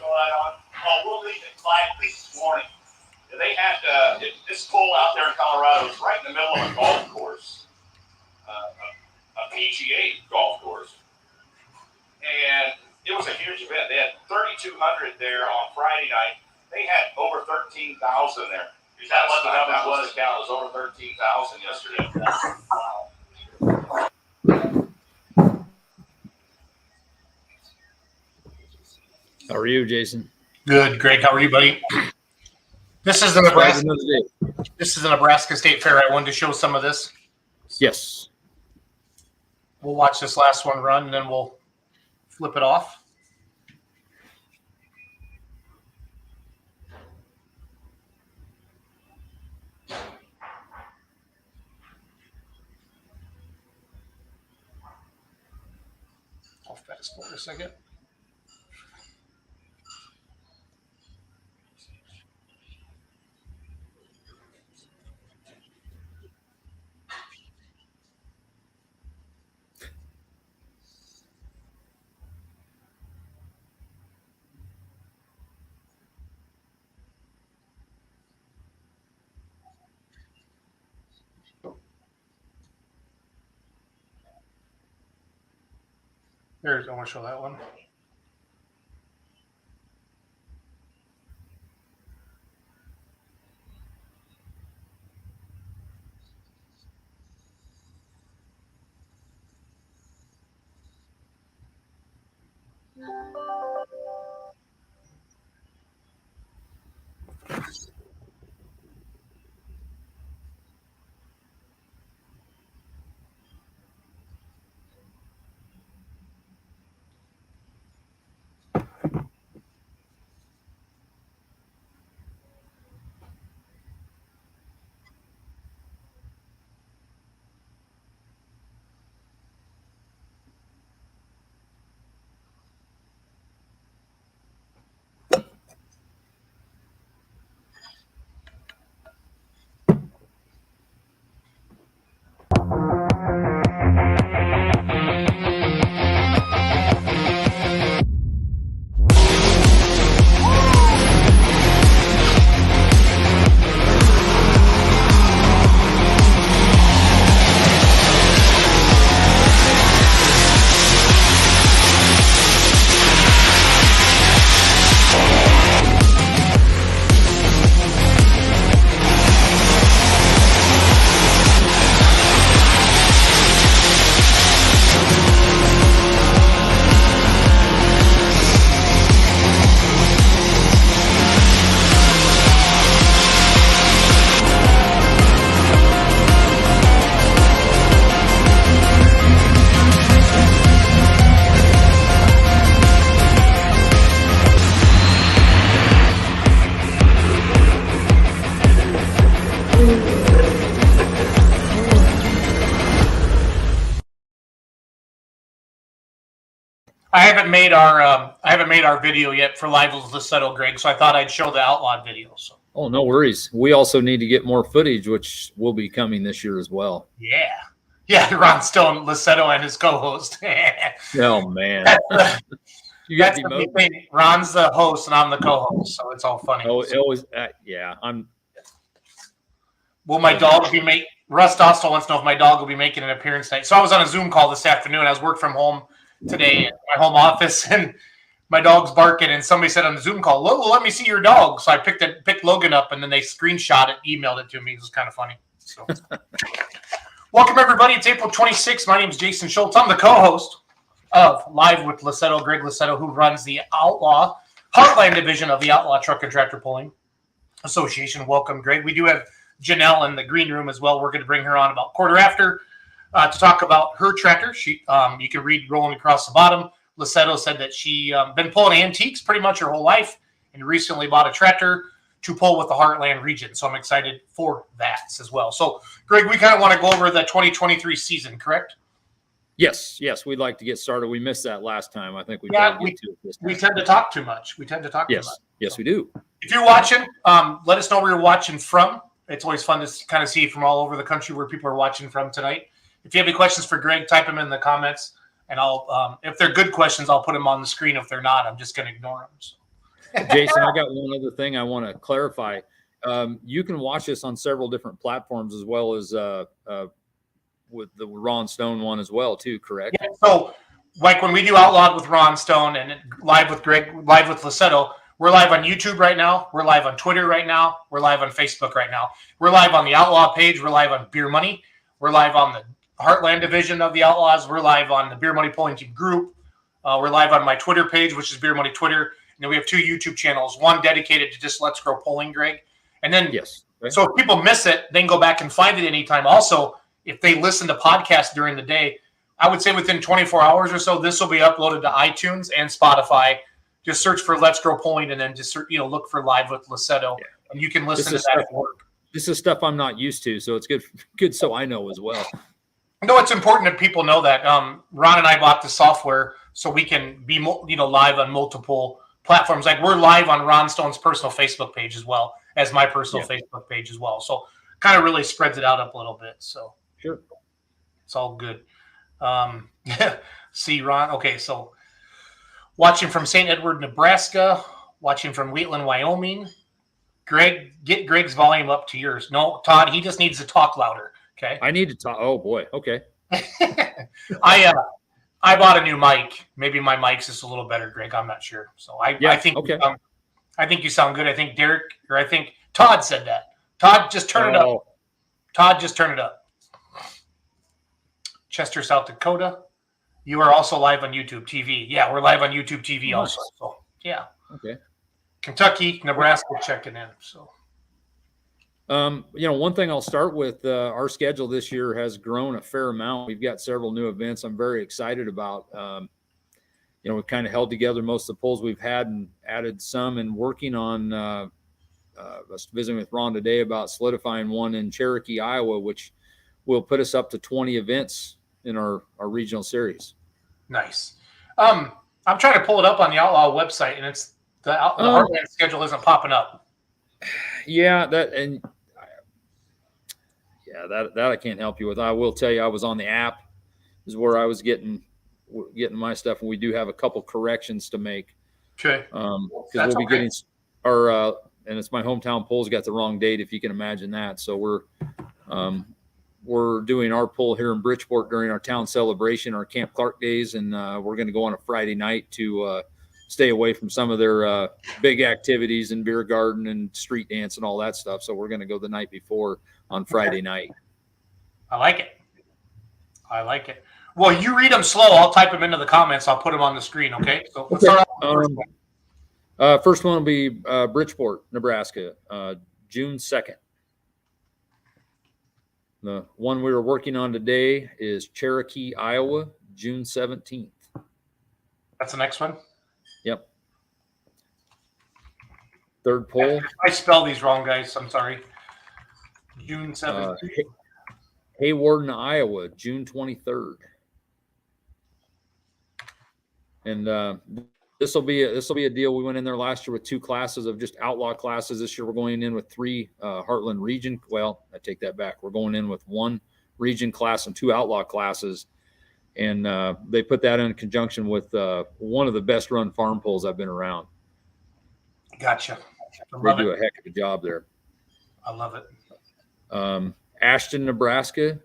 light on? Oh, we'll leave at 5 this morning. They had this pool out there in Colorado is right in the middle of a golf course, a PGA golf course, and it was a huge event. They had 3,200 there on Friday night. They had over 13,000 there. Is that what the number was? It was over 13,000 yesterday. Wow. How are you, Jason? Good, Greg. How are you, buddy? This is the Nebraska State Fair. I wanted to show some of this. Yes. We'll watch this last one run, and then we'll flip it off. Off fast for a second. I want to show that one. I haven't made our video yet for Live with Lussetto, Greg, so I thought I'd show the Outlawed video. So. Oh, no worries. We also need to get more footage, which will be coming this year as well. Yeah, Ron Stone, Lussetto, and his co-host. Oh, man. You got the Ron's the host, and I'm the co-host, so it's all funny. Oh, it was, yeah. Will my dog be Russ Dostal wants to know if my dog will be making an appearance tonight. So I was on a Zoom call this afternoon. I was working from home today at my home office, and my dog's barking, and somebody said on the Zoom call, let me see your dog. So I picked Logan up, and then they screenshot it, emailed it to me. It was kind of funny. So welcome, everybody. It's April 26th. My name is Jason Schultz. I'm the co-host of Live with Lussetto, Greg Lussetto, who runs the Outlaw Heartland division of the Outlaw Truck and Tractor Pulling Association. Welcome, Greg. We do have Janelle in the green room as well. We're going to bring her on about quarter after to talk about her tractor. She, you can read rolling across the bottom. Lussetto said that she been pulling antiques pretty much her whole life and recently bought a tractor to pull with the Heartland region. So I'm excited for that as well. So, Greg, we kind of want to go over the 2023 season, correct? Yes, we'd like to get started. We missed that last time. I think we tend to talk too much. Yes, we do. If you're watching, let us know where you're watching from. It's always fun to kind of see from all over the country where people are watching from tonight. If you have any questions for Greg, type them in the comments, and I'll if they're good questions, I'll put them on the screen. If they're not, I'm just going to ignore them. So. Jason, I got one other thing I want to clarify. You can watch this on several different platforms as well as with the Ron Stone one as well, too, correct? Yeah, so, like when we do Outlawed with Ron Stone and live with Greg, live with Lussetto, we're live on YouTube right now. We're live on Twitter right now. We're live on Facebook right now. We're live on the Outlaw page. We're live on Beer Money. We're live on the Heartland division of the Outlaws. We're live on the Beer Money Polling Team group. We're live on my Twitter page, which is Beer Money Twitter. And then we have 2 YouTube channels, one dedicated to just Let's Grow Polling, Greg. And then, yes. Okay. So if people miss it, they can go back and find it anytime. Also, if they listen to podcasts during the day, I would say within 24 hours or so, this will be uploaded to iTunes and Spotify. Just search for Let's Grow Polling and then just look for Live with Lussetto, and you can listen to that at work. This is stuff I'm not used to, so it's good so I know as well. No, it's important that people know that. Ron and I bought the software so we can be live on multiple platforms. Like we're live on Ron Stone's personal Facebook page as well as my personal Facebook page as well. So kind of really spreads it out up a little bit. So sure, it's all good. See, Ron. Okay, so watching from St. Edward, Nebraska. Watching from Wheatland, Wyoming. Greg, get Greg's volume up to yours. No, Todd, he just needs to talk louder. Okay. I need to talk. Oh boy. Okay. I bought a new mic. Maybe my mic's just a little better, Greg. I'm not sure. So I think okay. I think you sound good. I think Derek or I think Todd said that. Todd, just turn it up. Todd, just turn it up. Chester, South Dakota. You are also live on YouTube TV. Yeah, we're live on YouTube TV also. So yeah. Okay. Kentucky, Nebraska checking in. So one thing I'll start with, our schedule this year has grown a fair amount. We've got several new events I'm very excited about. We've kind of held together most of the polls we've had and added some, and working on I was visiting with Ron today about solidifying one in Cherokee, Iowa, which will put us up to 20 events in our regional series. Nice. I'm trying to pull it up on the Outlaw website, and it's the Heartland schedule isn't popping up. Yeah, that I can't help you with. I will tell you, I was on the app, is where I was getting my stuff, and we do have a couple corrections to make. Okay. Because we'll be getting our and it's my hometown polls got the wrong date, if you can imagine that. So we're doing our poll here in Bridgeport during our town celebration, our Camp Clark days, and we're going to go on a Friday night to stay away from some of their big activities and beer garden and street dance and all that stuff. So we're going to go the night before on Friday night. I like it. Well, you read them slow. I'll type them into the comments. I'll put them on the screen. Okay. So let's start off with the first one. First one will be Bridgeport, Nebraska, June 2nd. The one we were working on today is Cherokee, Iowa, June 17th. That's the next one? Yep. Third poll. I spelled these wrong, guys. I'm sorry. June 17th. Haywarden, Iowa, June 23rd. And this will be a deal. We went in there last year with 2 classes of just outlaw classes. This year we're going in with 3 Heartland region. Well, I take that back. We're going in with 1 region class and 2 outlaw classes. And they put that in conjunction with one of the best run farm polls I've been around. Gotcha. They do a heck of a job there. I love it. Ashton, Nebraska,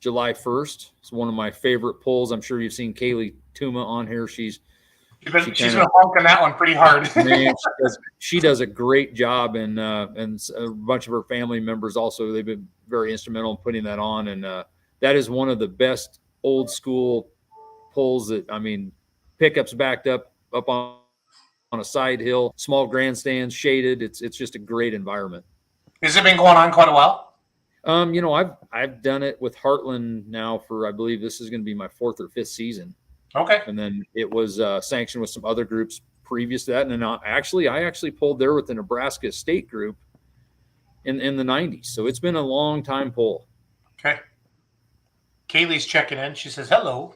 July 1st. It's one of my favorite polls. I'm sure you've seen Kaylee Tuma on here. She's been honking that one pretty hard. Man, she does a great job, and a bunch of her family members also. They've been very instrumental in putting that on, and that is one of the best old school polls. That pickups backed up on a side hill, small grandstands, shaded. It's just a great environment. Has it been going on quite a while? I've done it with Heartland now for, I believe this is going to be my 4th or 5th season. Okay. And then it was sanctioned with some other groups previous to that. And then I actually pulled there with the Nebraska State group in the 90s. So it's been a long time pull. Okay. Kaylee's checking in. She says, hello.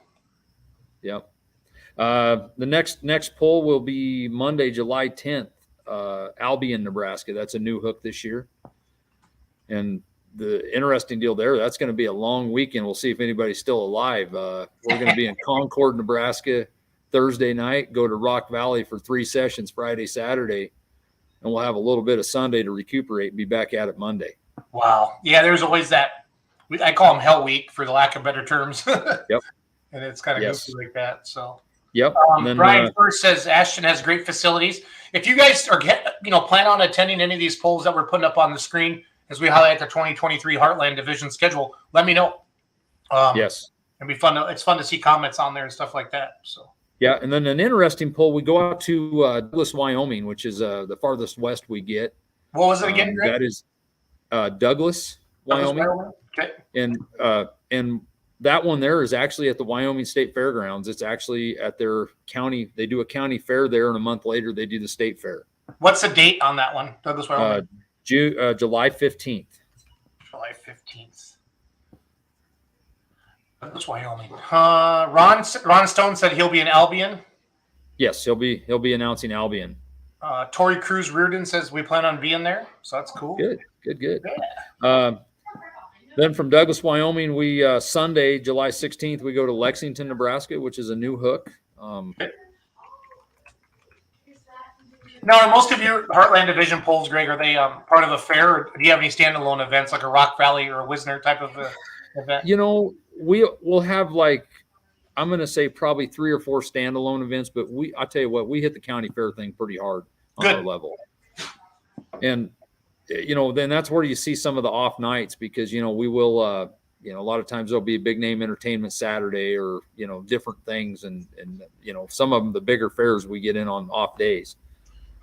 Yep. The next poll will be Monday, July 10th, Albion, Nebraska. That's a new hook this year. And the interesting deal there, that's going to be a long weekend. We'll see if anybody's still alive. We're going to be in Concord, Nebraska, Thursday night, go to Rock Valley for 3 sessions Friday, Saturday, and we'll have a little bit of Sunday to recuperate and be back at it Monday. Wow. Yeah, there's always that. I call them Hell Week for the lack of better terms. Yep. And it's kind of Yes. goofy like that. So, Yep. And then, Brian first says Ashton has great facilities. If you guys are plan on attending any of these polls that we're putting up on the screen as we highlight the 2023 Heartland Division schedule, let me know. yes. It'd be fun. It's fun to see comments on there and stuff like that. So. Yeah, and then an interesting poll, we go out to Douglas, Wyoming, which is the farthest west we get. What was it again, Greg? That is Douglas, Wyoming. Okay. And that one there is actually at the Wyoming State Fairgrounds. It's actually at their county. They do a county fair there, and a month later they do the state fair. What's the date on that one, Douglas, Wyoming? July 15th. July 15th. Douglas, Wyoming. Ron Stone said he'll be in Albion. Yes, he'll be announcing Albion. Tori Cruz Reardon says we plan on being there, so that's cool. Good. Then from Douglas, Wyoming, we Sunday, July 16th, we go to Lexington, Nebraska, which is a new hook. Now, are most of your Heartland Division polls, Greg, are they part of a fair, or do you have any standalone events like a Rock Valley or a Wisner type of event? We'll have I'm going to say probably 3 or 4 standalone events, but I'll tell you what, we hit the county fair thing pretty hard on our level. And, then that's where you see some of the off nights because, we will, a lot of times there'll be a big name entertainment Saturday or, different things. And some of them, the bigger fairs we get in on off days.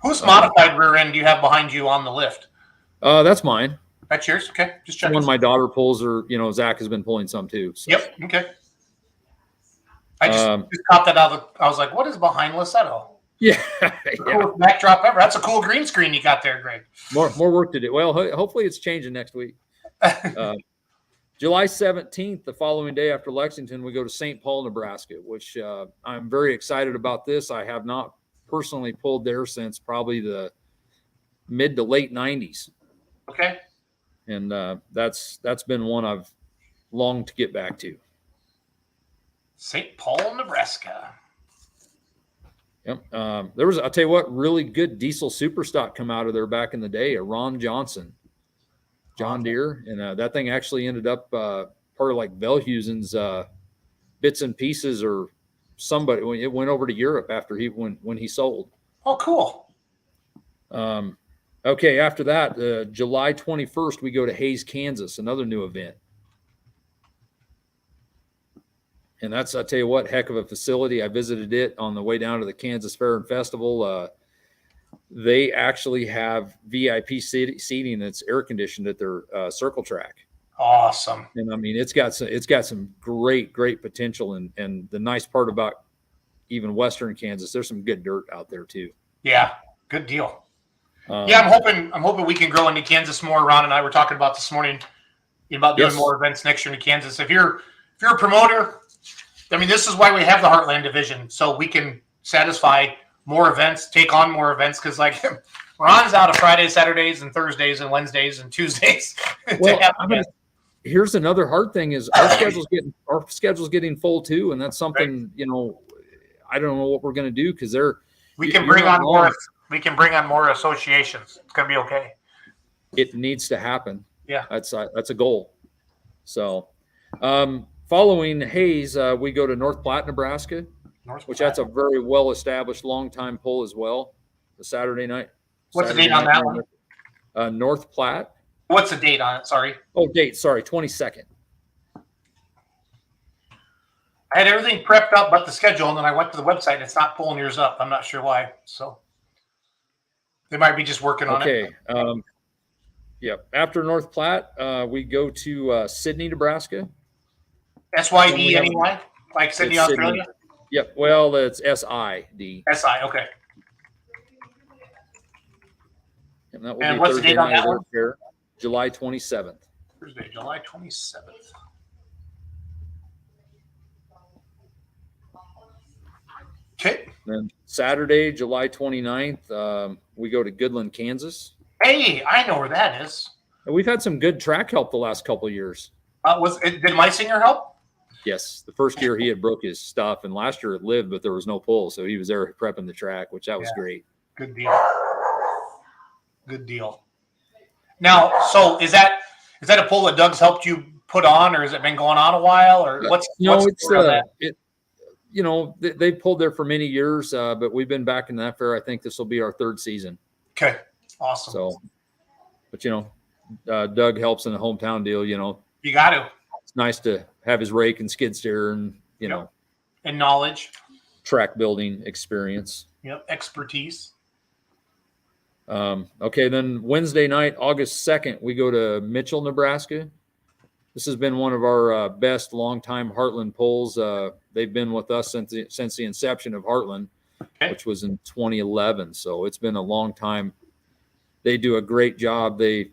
Whose modified rear end do you have behind you on the lift? That's mine. That's yours? Okay. Just checking. One my daughter pulls or, Zach has been pulling some too. So. Yep. Okay. I just caught that out. I was like, what is behind Lussetto? Yeah. Coolest backdrop ever. That's a cool green screen you got there, Greg. More work to do. Well, hopefully it's changing next week. July 17th, the following day after Lexington, we go to St. Paul, Nebraska, which I'm very excited about this. I have not personally pulled there since probably the mid to late 90s. Okay. And that's been one I've longed to get back to. St. Paul, Nebraska. Yep. There was, I'll tell you what, really good diesel super stock come out of there back in the day, a Ron Johnson, John Deere. And that thing actually ended up part of like Velhusen's bits and pieces or somebody, when it went over to Europe after when he sold. Oh, cool. Okay. After that, July 21st, we go to Hays, Kansas, another new event. And that's, I'll tell you what, heck of a facility. I visited it on the way down to the Kansas Fair and Festival. They actually have VIP seating that's air conditioned at their circle track. Awesome. And I mean, it's got some great potential. And the nice part about even Western Kansas, there's some good dirt out there too. Yeah. Good deal. I'm hoping we can grow into Kansas more. Ron and I were talking about this morning about doing more events next year in Kansas. If you're a promoter, I mean, this is why we have the Heartland Division, so we can satisfy more events, take on more events. Because like Ron's out of Fridays, Saturdays, and Thursdays, and Wednesdays, and Tuesdays. Well, here's another hard thing: is our schedule's getting full too, and that's something I don't know what we're going to do because we can bring on more. We can bring on more associations. It's going to be okay. It needs to happen. Yeah, that's a goal. So. Following Hays, we go to North Platte, Nebraska, which that's a very well-established long-time pull as well. The Saturday night. What's the date on that one? North Platte. What's the date on it? Sorry. Oh, date. Sorry, 22nd. I had everything prepped up but the schedule, and then I went to the website, and it's not pulling yours up. I'm not sure why. So they might be just working on it. Okay. Yep. After North Platte, we go to Sydney, Nebraska. SYD, like Sydney, Australia? Sydney. Yep. Well, it's SID. SI, okay. And that will and be what's Thursday the date on that one? Fair, July 27th. Thursday, July 27th. Okay. Then Saturday, July 29th, we go to Goodland, Kansas. Hey, I know where that is. And we've had some good track help the last couple of years. Did Meisinger help? Yes, the first year he had broke his stuff, and last year it lived, but there was no pull, so he was there prepping the track, which that was great. Good deal. Good deal. Now, so is that a pull that Doug's helped you put on, or has it been going on a while, or what's they pulled there for many years, but we've been back in that fair. I think this will be our third season. Okay, awesome. So, but Doug helps in the hometown deal. You got to. It's nice to have his rake and skid steer, and and knowledge, track building experience. Yep, expertise. Okay, then Wednesday night, August 2nd, we go to Mitchell, Nebraska. This has been one of our best longtime Heartland pulls. They've been with us since the inception of Heartland, which was in 2011. So it's been a long time. They do a great job. They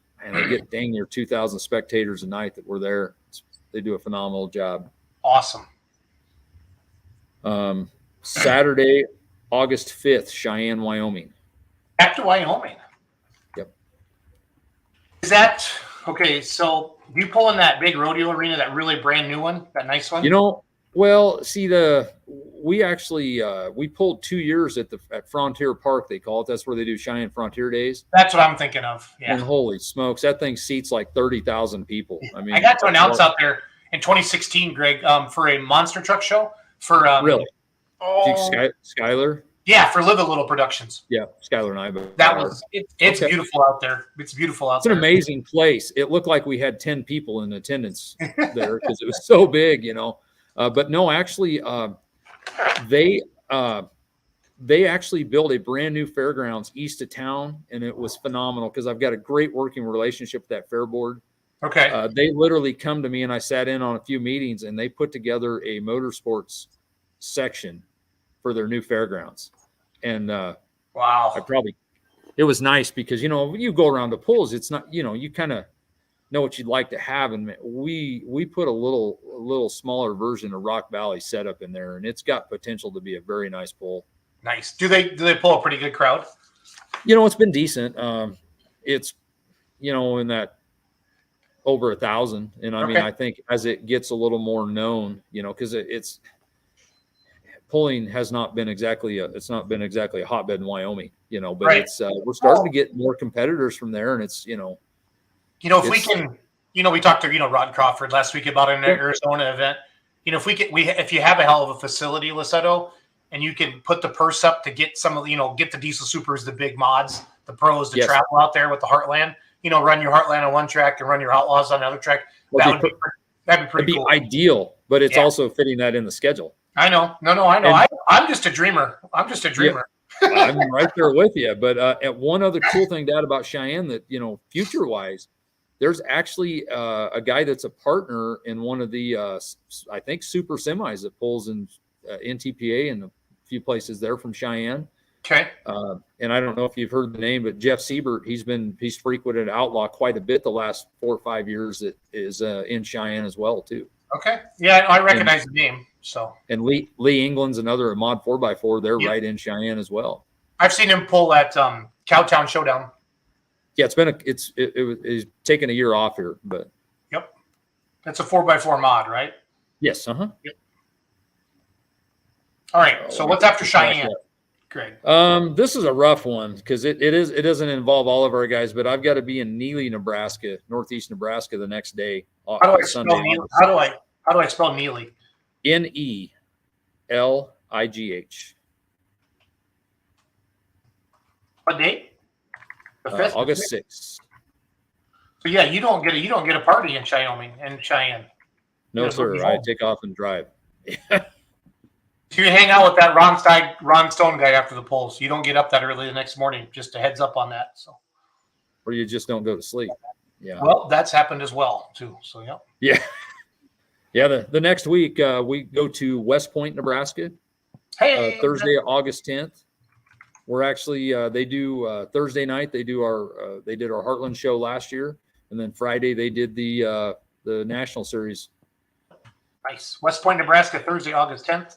get dang near 2,000 spectators a night that were there. They do a phenomenal job. Awesome. Saturday, August 5th, Cheyenne, Wyoming. Back to Wyoming. Yep. Is that okay? So do you pull in that big rodeo arena, that really brand new one, that nice one? Well, see, we actually we pulled 2 years at Frontier Park, they call it. That's where they do Cheyenne Frontier Days. That's what I'm thinking of. Yeah. And holy smokes, that thing seats like 30,000 people. I mean, I got to announce out there in 2016, Greg, for a monster truck show for really. Skylar. Yeah, for Live a Little Productions. Yeah, Skylar and I. But that was it's okay. Beautiful out there. It's beautiful out there. It's an amazing place. It looked like we had 10 people in attendance there because it was so big, But no, actually, they actually built a brand new fairgrounds east of town, and it was phenomenal because I've got a great working relationship with that fair board. Okay. They literally come to me, and I sat in on a few meetings, and they put together a motorsports section for their new fairgrounds. And wow, it was nice because you go around the pulls, it's not you kind of know what you'd like to have, and we put a little smaller version of Rock Valley setup in there, and it's got potential to be a very nice pull. Nice. Do they pull a pretty good crowd? It's been decent. It's in that over 1,000, and I mean, I think as it gets a little more known, because it's pulling has not been exactly a hotbed in Wyoming, but it's we're starting to get more competitors from there, and it's if we can, we talked to Rod Crawford last week about an Arizona event. If you have a hell of a facility, Lussetto, and you can put the purse up to get some of get the diesel supers, the big mods, the pros to travel out there with the Heartland. Run your Heartland on one track and run your Outlaws on another track. That'd be pretty cool. Ideal, but it's also fitting that in the schedule. I know. No, I know. I'm just a dreamer. Yeah, I'm right there with you. But at one other cool thing to add about Cheyenne that, future wise, there's actually a guy that's a partner in one of the, I think, super semis that pulls in NTPA and a few places there from Cheyenne. Okay. And I don't know if you've heard the name, but Jeff Siebert, he's frequented Outlaw quite a bit the last 4 or 5 years. That is in Cheyenne as well, too. Okay. Yeah, I recognize the name. So. And Lee England's another Mod 4x4. They're right in Cheyenne as well. I've seen him pull at Cowtown Showdown. Yeah, it's taken a year off here, but. Yep. That's a 4x4 mod, right? Yes. Yep. All right. So what's after Cheyenne? Greg. This is a rough one because it doesn't involve all of our guys, but I've got to be in Neely, Nebraska, northeast Nebraska the next day. How do I spell Neely? How do I spell Neely? Neligh. What date? The 5th? August 6th. So yeah, you don't get a party in Cheyenne. No, sir. I take off and drive. So you hang out with that Ron Stone guy after the polls. You don't get up that early the next morning. Just a heads up on that. So, or you just don't go to sleep. Yeah. Well, that's happened as well too. So yeah. Yeah. Yeah. The next week we go to West Point, Nebraska. Hey. Thursday, August 10th. We're actually they do Thursday night. They did our Heartland show last year, and then Friday they did the National Series. Nice. West Point, Nebraska, Thursday, August 10th.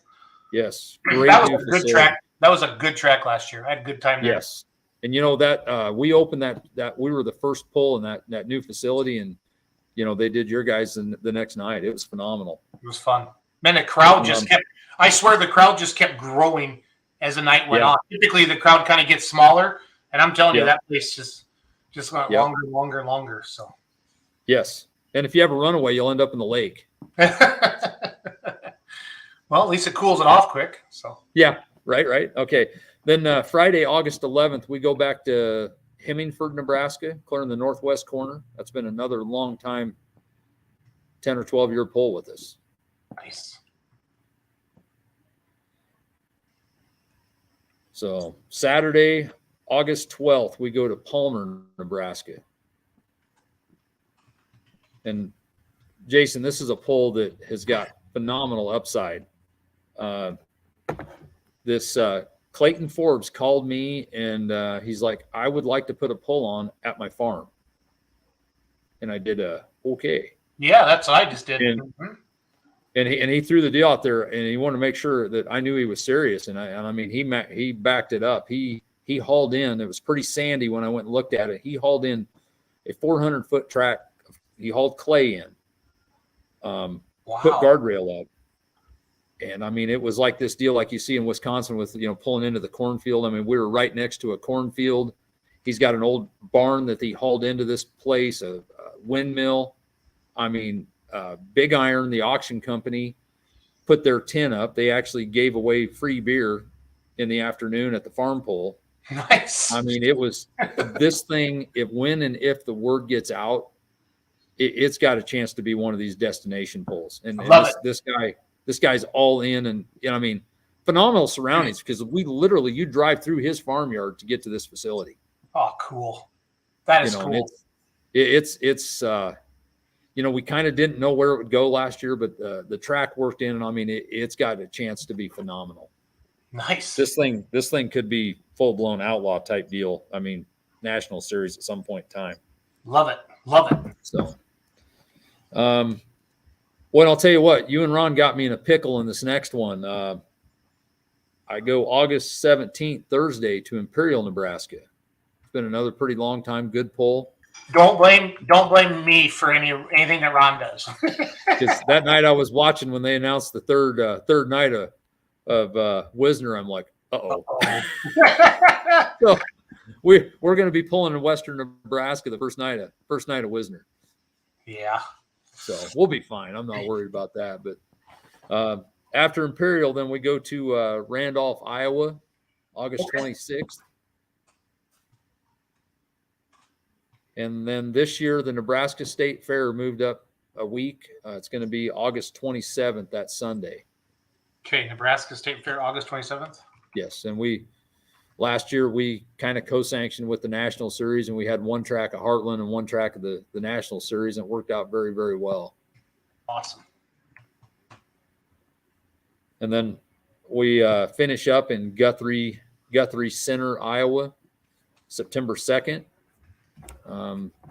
Yes, great. That was a good track. That was a good track last year. I had a good time there. Yes, and that we opened that we were the first pull in that new facility, and they did your guys the next night. It was phenomenal. It was fun. Man, the crowd just kept. I swear, the crowd just kept growing as the night went on. Typically, the crowd kind of gets smaller, and I'm telling you, that place just went longer and longer and longer. So, yes, and if you have a runaway, you'll end up in the lake. Well, at least it cools it off quick. So, yeah, right. Okay, then Friday, August 11th, we go back to Hemingford, Nebraska, clear in the northwest corner. That's been another long time, 10 or 12-year pull with us. Nice. So Saturday, August 12th, we go to Palmer, Nebraska. And Jason, this is a pull that has got phenomenal upside. This Clayton Forbes called me and he's like, I would like to put a pull on at my farm. And I did okay. Yeah, that's what I just did. And he threw the deal out there, and he wanted to make sure that I knew he was serious. And I mean, he backed it up. He hauled in. It was pretty sandy when I went and looked at it. He hauled in a 400-foot track. He hauled clay in, Wow. put guardrail up. And I mean, it was like this deal like you see in Wisconsin with, pulling into the cornfield. I mean, we were right next to a cornfield. He's got an old barn that he hauled into this place, a windmill. I mean, Big Iron, the auction company, put their tin up. They actually gave away free beer in the afternoon at the farm pole. Nice. I mean, it was this thing. When and if the word gets out, it's got a chance to be one of these destination polls. And this guy's all in, and I mean, phenomenal surroundings because you drive through his farmyard to get to this facility. Oh, cool. That is cool. It's we kind of didn't know where it would go last year, but the track worked in, and I mean, it's got a chance to be phenomenal. Nice. This thing could be full blown outlaw type deal. I mean, national series at some point in time. Love it. So, well, I'll tell you what, you and Ron got me in a pickle in this next one. I go August 17th, Thursday, to Imperial, Nebraska. It's been another pretty long time, good pull. Don't blame me for anything that Ron does. Because that night I was watching when they announced the third night of Wisner. I'm like, uh-oh. So we're going to be pulling in Western Nebraska the first night of Wisner. Yeah. So we'll be fine. I'm not worried about that. But after Imperial, then we go to Randolph, Iowa, August 26th. And then this year, the Nebraska State Fair moved up a week. It's going to be August 27th, that Sunday. Okay, Nebraska State Fair, August 27th? Yes, and last year we kind of co-sanctioned with the National Series, and we had one track at Heartland and one track of the National Series, and it worked out very, very well. Awesome. And then we finish up in Guthrie Center, Iowa, September 2nd.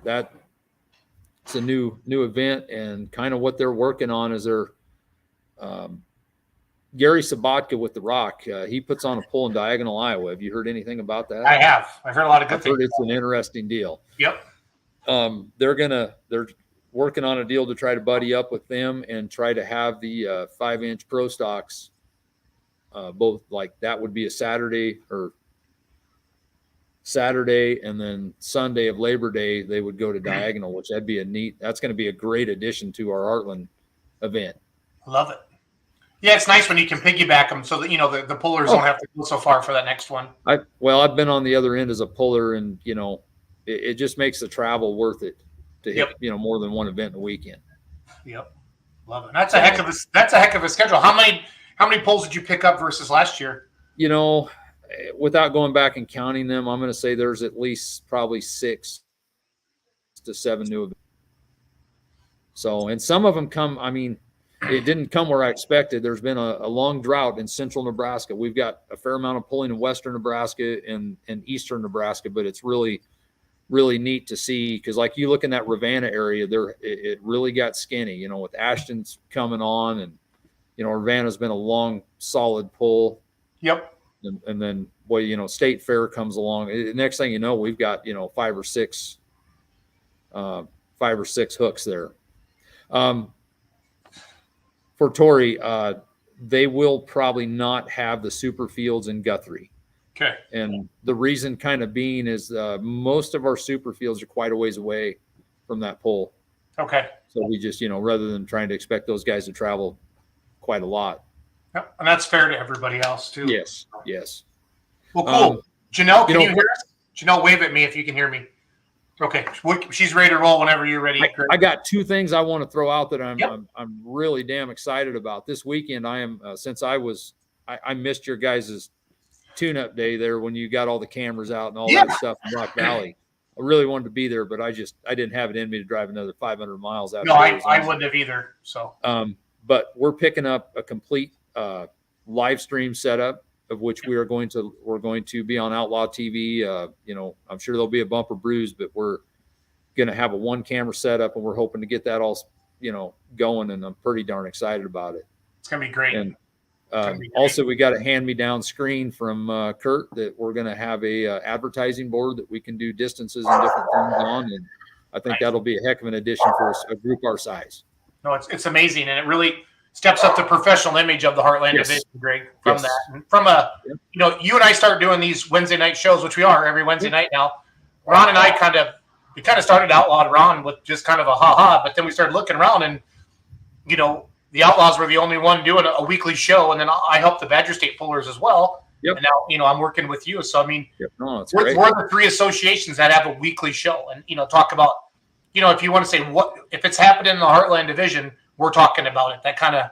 It's a new event, and kind of what they're working on is Gary Sabatka with the Rock. He puts on a pull in Diagonal, Iowa. Have you heard anything about that? I have. I've heard a lot of good things. I've heard it's an interesting deal. Yep. They're working on a deal to try to buddy up with them and try to have the 5-inch pro stocks both, like that would be a Saturday, and then Sunday of Labor Day they would go to Diagonal, which that's going to be a great addition to our Heartland event. Love it. Yeah, it's nice when you can piggyback them so that the pullers don't have to go so far for that next one. I've been on the other end as a puller, and it just makes the travel worth it to hit more than one event in a weekend. Yep, love it. That's a heck of a schedule. How many pulls did you pick up versus last year? Without going back and counting them, I'm going to say there's at least probably 6 to 7 new events. So, and some of them come. I mean, it didn't come where I expected. There's been a long drought in central Nebraska. We've got a fair amount of pulling in western Nebraska and eastern Nebraska, but it's really, really neat to see because, like, you look in that Ravenna area, it really got skinny. With Ashton's coming on, and Ravenna's been a long, solid pull. Yep. And then, boy, State Fair comes along. Next thing you know, we've got 5 or 6 hooks there. for Tori, they will probably not have the super fields in Guthrie. Okay. And the reason kind of being is most of our super fields are quite a ways away from that pole. Okay. So we just, rather than trying to expect those guys to travel quite a lot. Yep. And that's fair to everybody else too. Yes. Yes. Well, cool. Janelle, can you hear us? Janelle, wave at me if you can hear me. Okay. She's ready to roll whenever you're ready. I got two things I want to throw out that I'm really damn excited about. This weekend, I am, since I missed your guys' tune-up day there when you got all the cameras out and all that stuff in Rock Valley. I really wanted to be there, but I didn't have it in me to drive another 500 miles out. No, I wouldn't have either. So, but we're picking up a complete live stream setup, of which we're going to be on Outlaw TV. I'm sure there'll be a bumper bruise, but we're going to have a one camera setup, and we're hoping to get that all going. And I'm pretty darn excited about it. It's gonna be great. And also, we got a hand-me-down screen from Kurt that we're going to have a advertising board that we can do distances and different things on, and I think that'll be a heck of an addition for a group our size. No, it's amazing, and it really steps up the professional image of the Heartland division, Greg. From that, and from you and I start doing these Wednesday night shows, which we are every Wednesday night now. Ron and I kind of started Outlawed Ron with just kind of a ha-ha, but then we started looking around, and the Outlaws were the only one doing a weekly show, and then I helped the Badger State Pullers as well. Yep. And now, I'm working with you. So, I mean, we're the three associations that have a weekly show, and, talk about, if you want to say if it's happening in the Heartland division, we're talking about it. That kind of,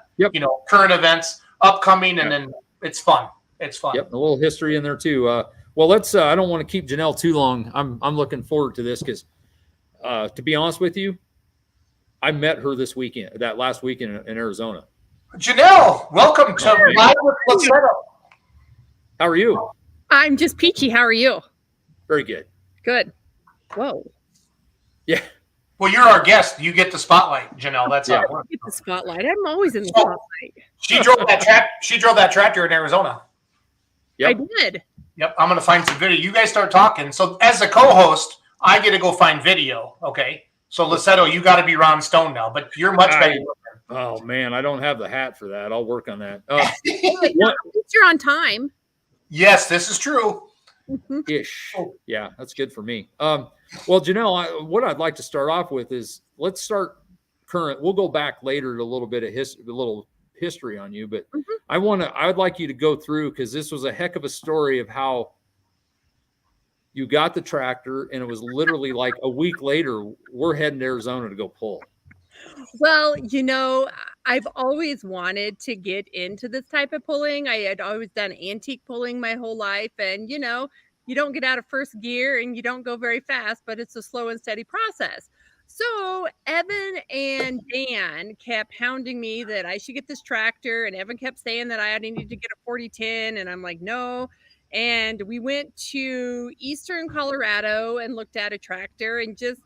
current events, upcoming, and then it's fun. It's fun. Yep. A little history in there too. Well, let's, I don't want to keep Janelle too long. I'm looking forward to this because, to be honest with you, I met her that last weekend in Arizona. Janelle, welcome to Live with Lussetto. How are you? I'm just peachy. How are you? Very good. Good. Whoa. Yeah. Well, you're our guest. You get the spotlight, Janelle. That's how it works. I get the spotlight. I'm always in the spotlight. She drove that tractor in Arizona. Yep. I did. Yep. I'm going to find some video. You guys start talking. So as a co-host, I get to go find video. Okay. So, Lussetto, you got to be Ron Stone now, but you're much better. Oh, man, I don't have the hat for that. I'll work on that. You're on time. Yes, this is true. Ish. Yeah, that's good for me. Well, Janelle, what I'd like to start off with is let's start current. We'll go back later to a little bit of history on you, but I would like you to go through, because this was a heck of a story of how you got the tractor, and it was literally like a week later, we're heading to Arizona to go pull. Well, I've always wanted to get into this type of pulling. I had always done antique pulling my whole life. And, you don't get out of first gear and you don't go very fast, but it's a slow and steady process. So Evan and Dan kept hounding me that I should get this tractor. And Evan kept saying that I needed to get a 4010. And I'm like, no. And we went to Eastern Colorado and looked at a tractor, and just,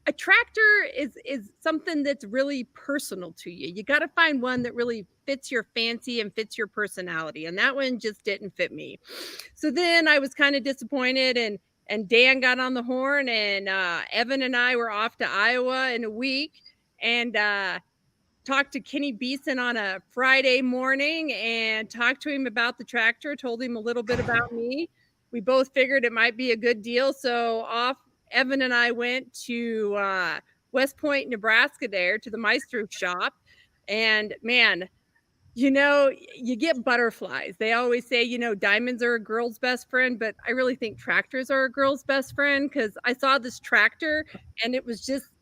a tractor is something that's really personal to you. You got to find one that really fits your fancy and fits your personality. And that one just didn't fit me. So then I was kind of disappointed, and Dan got on the horn, and Evan and I were off to Iowa in a week, and talked to Kenny Beeson on a Friday morning and talked to him about the tractor, told him a little bit about me. We both figured it might be a good deal. So Evan and I went to West Point, Nebraska there to the Maestro shop. And man, you get butterflies. They always say, diamonds are a girl's best friend, but I really think tractors are a girl's best friend, because I saw this tractor and it was just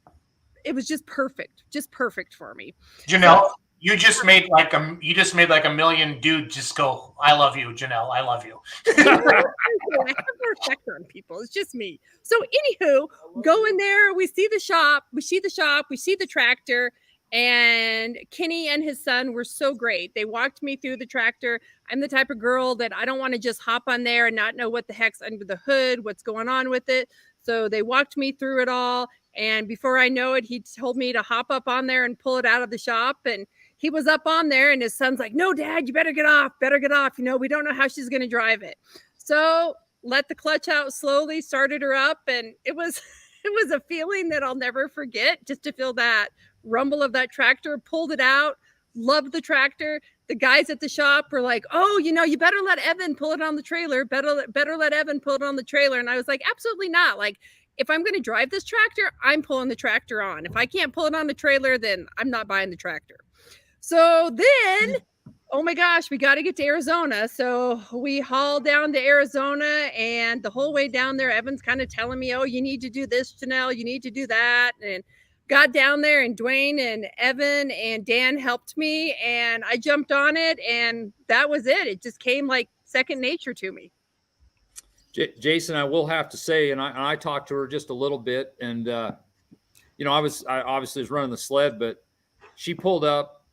perfect for me. Janelle, you just made like a million dudes just go, I love you, Janelle. I love you. I have no effect on people. It's just me. So anywho, go in there. We see the shop. We see the tractor. And Kenny and his son were so great. They walked me through the tractor. I'm the type of girl that I don't want to just hop on there and not know what the heck's under the hood, what's going on with it. So they walked me through it all. And before I know it, he told me to hop up on there and pull it out of the shop. And he was up on there, and his son's like, no, Dad, you better get off. We don't know how she's going to drive it. So let the clutch out slowly, started her up. And it was a feeling that I'll never forget, just to feel that rumble of that tractor, pulled it out, loved the tractor. The guys at the shop were like, oh, you better let Evan pull it on the trailer. Better let Evan pull it on the trailer. And I was like, absolutely not. Like, if I'm going to drive this tractor, I'm pulling the tractor on. If I can't pull it on the trailer, then I'm not buying the tractor. So then, oh my gosh, we got to get to Arizona. So we hauled down to Arizona, and the whole way down there, Evan's kind of telling me, oh, you need to do this, Janelle, you need to do that. And got down there, and Dwayne and Evan and Dan helped me, and I jumped on it, and that was it. It just came like second nature to me. Jason, I will have to say, and I talked to her just a little bit, and I obviously was running the sled, but she pulled up,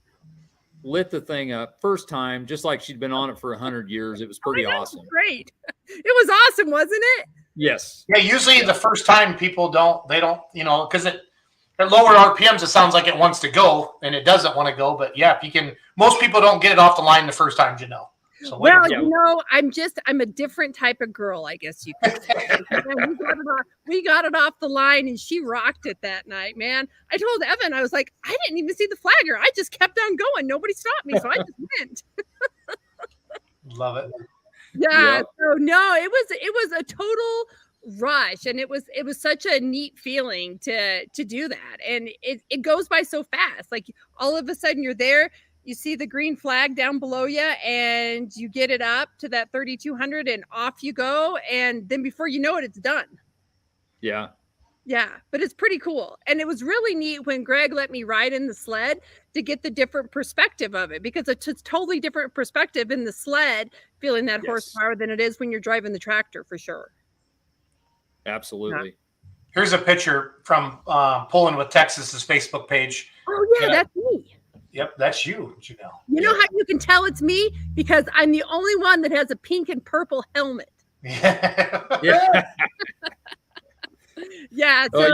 lit the thing up first time, just like she'd been on it for 100 years. It was pretty awesome. Great. It was awesome, wasn't it? Yes. Yeah. Usually the first time people don't, because at lower RPMs, it sounds like it wants to go and it doesn't want to go. But yeah, most people don't get it off the line the first time, Janelle. So well, I'm a different type of girl, I guess you could say. we got it off the line, and she rocked it that night, man. I told Evan, I was like, I didn't even see the flagger. I just kept on going. Nobody stopped me, so I just went. Love it. Yeah. Yep. So no, it was a total rush, and it was such a neat feeling to do that, and it goes by so fast. Like all of a sudden you're there. You see the green flag down below you, and you get it up to that 3,200, and off you go. And then before you know it, it's done. Yeah. Yeah. But it's pretty cool. And it was really neat when Greg let me ride in the sled to get the different perspective of it, because it's a totally different perspective in the sled, feeling that horsepower, than it is when you're driving the tractor, for sure. Absolutely. Yeah. Here's a picture from Pulling with Texas's Facebook page. Oh yeah, that's me. Yep, that's you, Janelle. You know how you can tell it's me? Because I'm the only one that has a pink and purple helmet. Yeah. Yeah. So,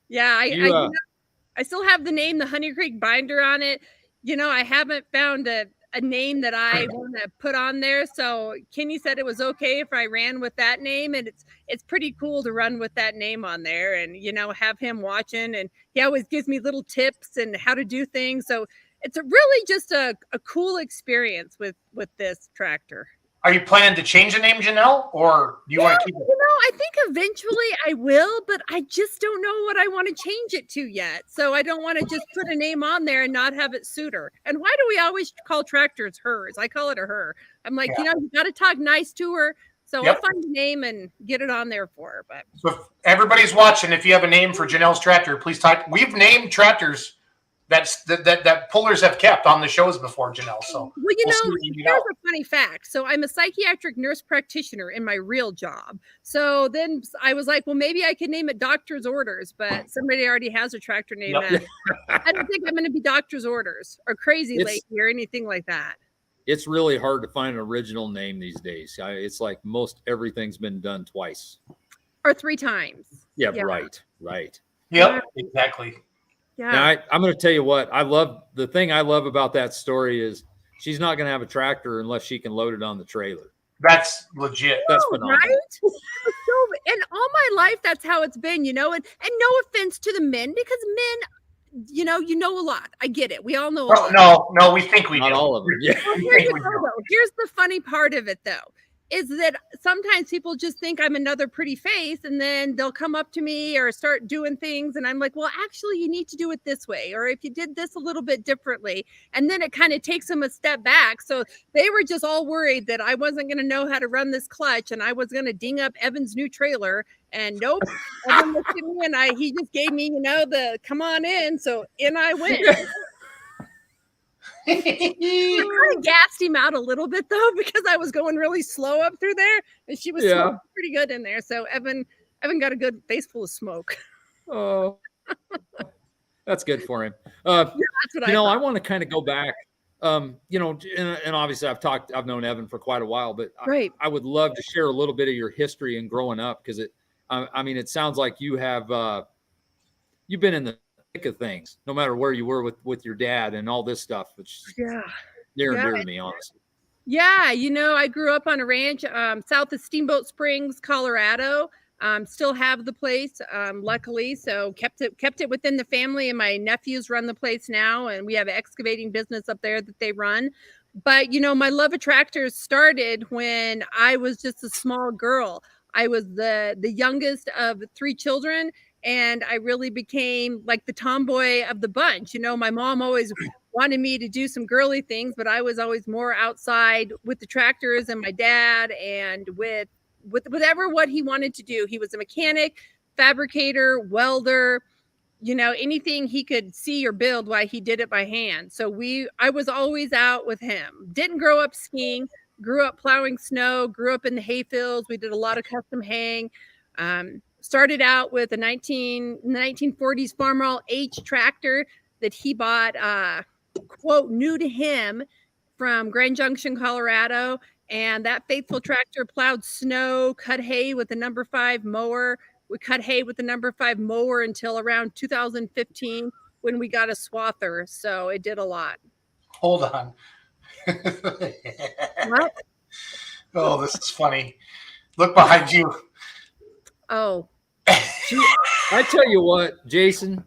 I still have the name, the Honey Creek binder on it. I haven't found a name that I want to put on there. So Kenny said it was okay if I ran with that name, and it's pretty cool to run with that name on there, and have him watching, and he always gives me little tips and how to do things. So it's really just a cool experience with this tractor. Are you planning to change the name, Janelle, or do you want to keep it? I think eventually I will, but I just don't know what I want to change it to yet. So I don't want to just put a name on there and not have it suit her. And why do we always call tractors hers? I call it a her. I'm like, you got to talk nice to her. So I'll find a name and get it on there for her. But so if everybody's watching, if you have a name for Janelle's tractor, please type. We've named tractors that pullers have kept on the shows before, Janelle. So here's a funny fact. So I'm a psychiatric nurse practitioner in my real job. So then I was like, well, maybe I could name it Doctor's Orders, but somebody already has a tractor named that. I don't think I'm going to be Doctor's Orders or Crazy Lady or anything like that. It's really hard to find an original name these days. It's like most everything's been done twice or 3 times. Yeah. Right. Yep, exactly. Yeah. Now, I'm going to tell you what the thing I love about that story is she's not going to have a tractor unless she can load it on the trailer. That's legit. That's phenomenal. Right? And all my life, that's how it's been, and no offense to the men, because men, you know a lot. I get it. We all know a lot. No, we think we Not do. all of them. Yeah. Well, here's the funny part of it, though, is that sometimes people just think I'm another pretty face, and then they'll come up to me or start doing things, and I'm like, well, actually, you need to do it this way, or if you did this a little bit differently, and then it kind of takes them a step back. So they were just all worried that I wasn't going to know how to run this clutch, and I was going to ding up Evan's new trailer. And nope, Evan looked at me, and he just gave me, the come on in. So in I went. I kind of gassed him out a little bit, though, because I was going really slow up through there, and she was smoking pretty good in there. So Evan got a good face full of smoke. Oh, that's good for him. That's what I want to kind of go back. And obviously I've known Evan for quite a while, but I would love to share a little bit of your history and growing up, because it sounds like you have you've been in the thick of things, no matter where you were with your dad and all this stuff, which is near and dear to me, honestly. Yeah, I grew up on a ranch south of Steamboat Springs, Colorado. Still have the place, luckily, so kept it within the family, and my nephews run the place now, and we have an excavating business up there that they run. But my love of tractors started when I was just a small girl. I was the youngest of 3 children, and I really became like the tomboy of the bunch. My mom always wanted me to do some girly things, but I was always more outside with the tractors and my dad, and with whatever what he wanted to do. He was a mechanic, fabricator, welder, anything he could see or build, why he did it by hand. So I was always out with him. Didn't grow up skiing, grew up plowing snow, grew up in the hay fields. We did a lot of custom haying. Started out with a 1940s Farmall H tractor that he bought, quote, new to him from Grand Junction, Colorado. And that faithful tractor plowed snow, cut hay with a number 5 mower. We cut hay with the number 5 mower until around 2015 when we got a swather. So it did a lot. Hold on. What? Oh, this is funny. Look behind you. Oh. I tell you what, Jason,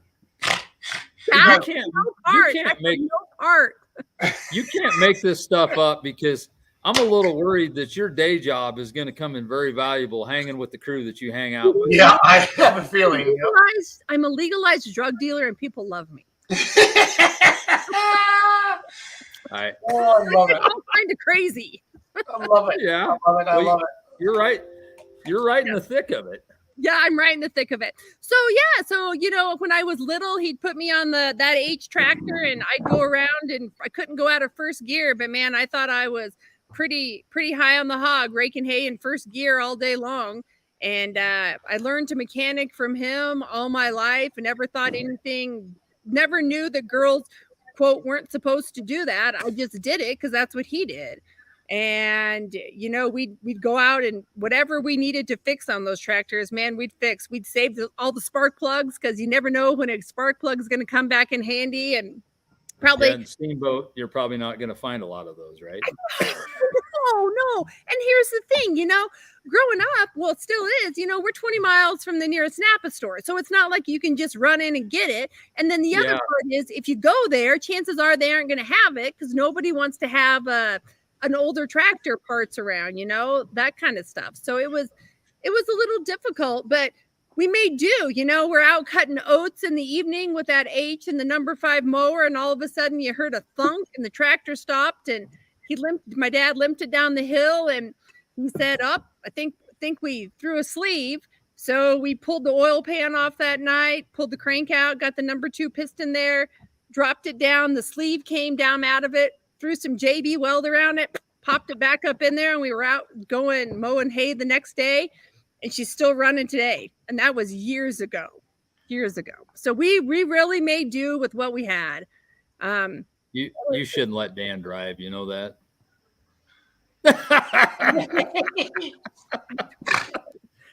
you can't make this stuff up, because I'm a little worried that your day job is going to come in very valuable hanging with the crew that you hang out with. Yeah, I have a feeling. I'm a legalized drug dealer and people love me. I love it. I'm kind of crazy. I love it. Yeah. I love it. You're right. You're right in the thick of it. Yeah, I'm right in the thick of it. So when I was little, he'd put me on that H tractor, and I'd go around, and I couldn't go out of first gear, but man, I thought I was pretty high on the hog, raking hay in first gear all day long. And I learned to mechanic from him all my life, and never knew that girls, quote, weren't supposed to do that. I just did it because that's what he did. And we'd go out, and whatever we needed to fix on those tractors, man, we'd save all the spark plugs, because you never know when a spark plug is going to come back in handy. And probably Steamboat, you're probably not going to find a lot of those, right? No. And here's the thing, growing up, well, it still is, we're 20 miles from the nearest Napa store. So it's not like you can just run in and get it. And then the other part is, if you go there, chances are they aren't going to have it, because nobody wants to have an older tractor parts around, that kind of stuff. So it was a little difficult, but we made do. We're out cutting oats in the evening with that H and the number 5 mower, and all of a sudden you heard a thunk and the tractor stopped, and my dad limped it down the hill, and he said, I think we threw a sleeve. So we pulled the oil pan off that night, pulled the crank out, got the number 2 piston there, dropped it down, the sleeve came down out of it, threw some JB weld around it, popped it back up in there, and we were out going mowing hay the next day, and she's still running today. And that was years ago. So we really made do with what we had. You shouldn't let Dan drive. You know that?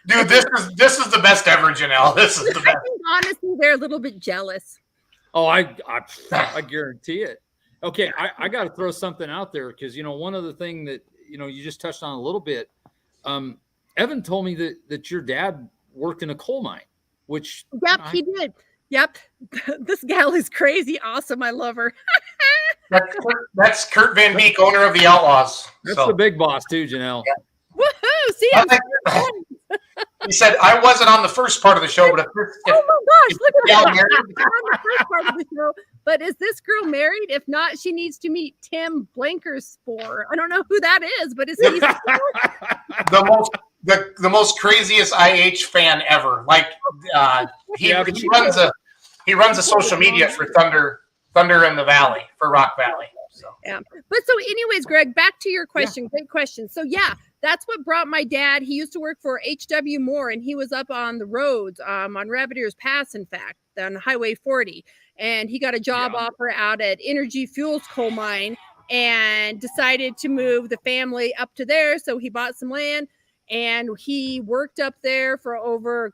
Dude, this is the best ever, Janelle. This is the best. I think, honestly, they're a little bit jealous. Oh, I guarantee it. Okay, I got to throw something out there, because one of the things that you just touched on a little bit. Evan told me that your dad worked in a coal mine, which he did. Yep, this gal is crazy, awesome. I love her. That's Kurt Van Beek, owner of the Outlaws. That's the big boss too, Janelle. Yeah. Woohoo! See, he said I wasn't on the first part of the show, but oh my gosh, look at that! On the first part of the show. But is this girl married? If not, she needs to meet Tim Blankerspore. I don't know who that is, but is he the most craziest IH fan ever? Like he runs a social media for Thunder in the Valley, for Rock Valley. So yeah. But so anyways, Greg, back to your question. Yeah. Great question. So yeah, that's what brought my dad. He used to work for H.W. Moore, and he was up on the roads, on Rabbiteers Pass, in fact, on Highway 40. And he got a job offer out at Energy Fuels coal mine, and decided to move the family up to there. So he bought some land, and he worked up there for over,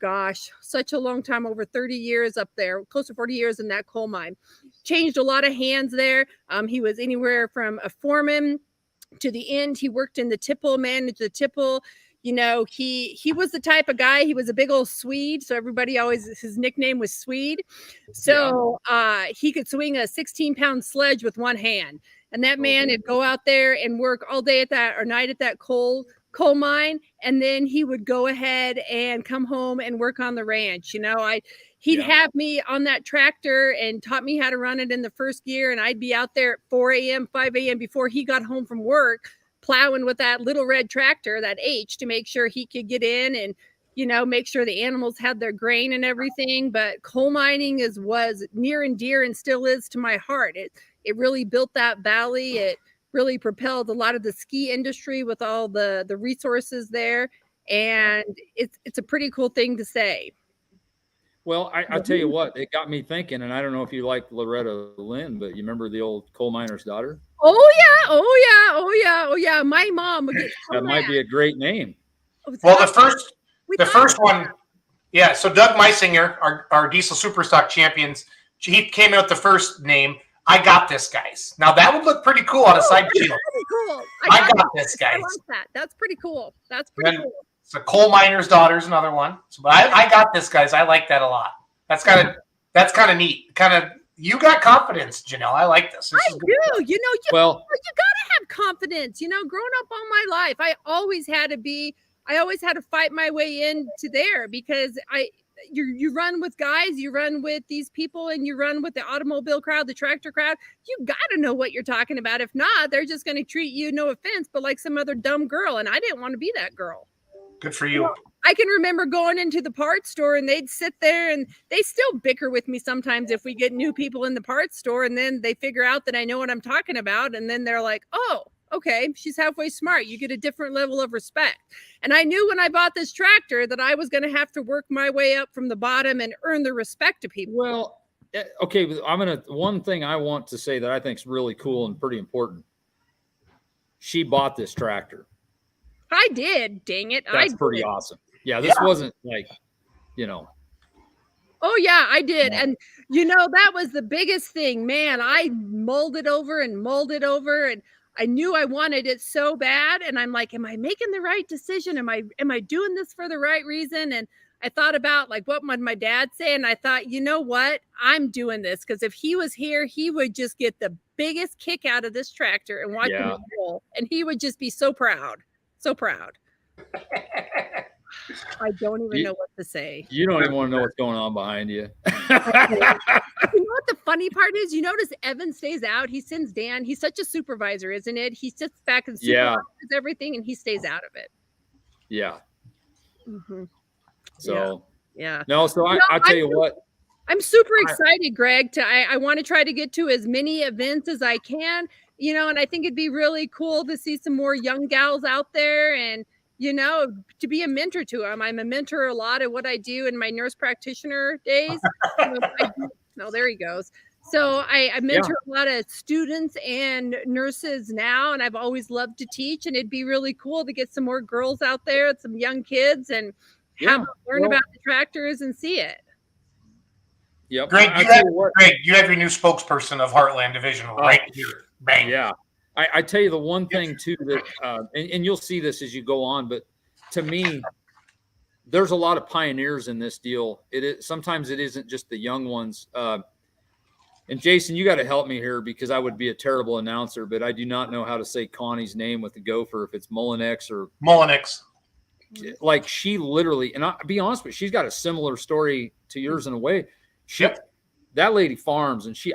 such a long time, over 30 years up there, close to 40 years in that coal mine. Changed a lot of hands there. He was anywhere from a foreman to the end. He worked in the tipple, managed the tipple. he was the type of guy, he was a big old Swede. So everybody always, his nickname was Swede. So he could swing a 16-pound sledge with one hand. And that man would go out there and work all day night at that coal mine. And then he would go ahead and come home and work on the ranch. He'd have me on that tractor and taught me how to run it in the first gear. And I'd be out there at 4 a.m., 5 a.m. before he got home from work, plowing with that little red tractor, that H, to make sure he could get in and, make sure the animals had their grain and everything. But coal mining was near and dear and still is to my heart. It really built that valley. It really propelled a lot of the ski industry with all the resources there. And it's a pretty cool thing to say. Well, I tell you what, it got me thinking, and I don't know if you like Loretta Lynn, but you remember the old coal miner's daughter? Oh yeah. My mom would get so that might be a great name. Well, the first one, yeah. So Doug Meisinger, our diesel superstock champions, he came out the first name. I got this, guys. Now that would look pretty cool on a side shield. Pretty cool. I got this, guys. I like that. That's pretty cool. That's pretty cool. So coal miner's daughter is another one. So, but I got this, guys. I like that a lot. That's kind of neat. You got confidence, Janelle. I like this. I do. You gotta have confidence. Growing up all my life, I always had to fight my way into there, because you run with guys, you run with these people, and you run with the automobile crowd, the tractor crowd. You got to know what you're talking about. If not, they're just going to treat you, no offense, but like some other dumb girl. And I didn't want to be that girl. Good for you. I can remember going into the parts store, and they'd sit there, and they still bicker with me sometimes if we get new people in the parts store, and then they figure out that I know what I'm talking about. And then they're like, oh, okay, she's halfway smart. You get a different level of respect. And I knew when I bought this tractor that I was going to have to work my way up from the bottom and earn the respect of people. Well, okay, one thing I want to say that I think is really cool and pretty important. She bought this tractor. I did. Dang it. That's pretty awesome. Yeah, this wasn't like, Oh, yeah, I did. Yeah. And, that was the biggest thing. Man, I mulled it over, and I knew I wanted it so bad. And I'm like, am I making the right decision? Am I doing this for the right reason? And I thought about like, what would my dad say? And I thought, you know what? I'm doing this, because if he was here, he would just get the biggest kick out of this tractor and watch him roll. And he would just be so proud. So proud. I don't even know what to say. You don't even want to know what's going on behind you. You know what the funny part is? You notice Evan stays out. He sends Dan. He's such a supervisor, isn't it? He sits back and supervises everything, and he stays out of it. Yeah. Mm-hmm. So, yeah. No, so I'll tell you what. I'm super excited, Greg. I want to try to get to as many events as I can, and I think it'd be really cool to see some more young gals out there, and, to be a mentor to them. I'm a mentor a lot of what I do in my nurse practitioner days. There he goes. So I mentor a lot of students and nurses now, and I've always loved to teach, and it'd be really cool to get some more girls out there, some young kids, and learn about the tractors and see it. Yep. Greg, you have your new spokesperson of Heartland Division right here. Bang. Yeah. I tell you the one thing too that, and you'll see this as you go on, but to me, there's a lot of pioneers in this deal. Sometimes it isn't just the young ones. And Jason, you got to help me here, because I would be a terrible announcer, but I do not know how to say Connie's name with the gopher, if it's Mullinex or Mullinex. Like, she literally, and I'll be honest with you, she's got a similar story to yours in a way. That lady farms, and she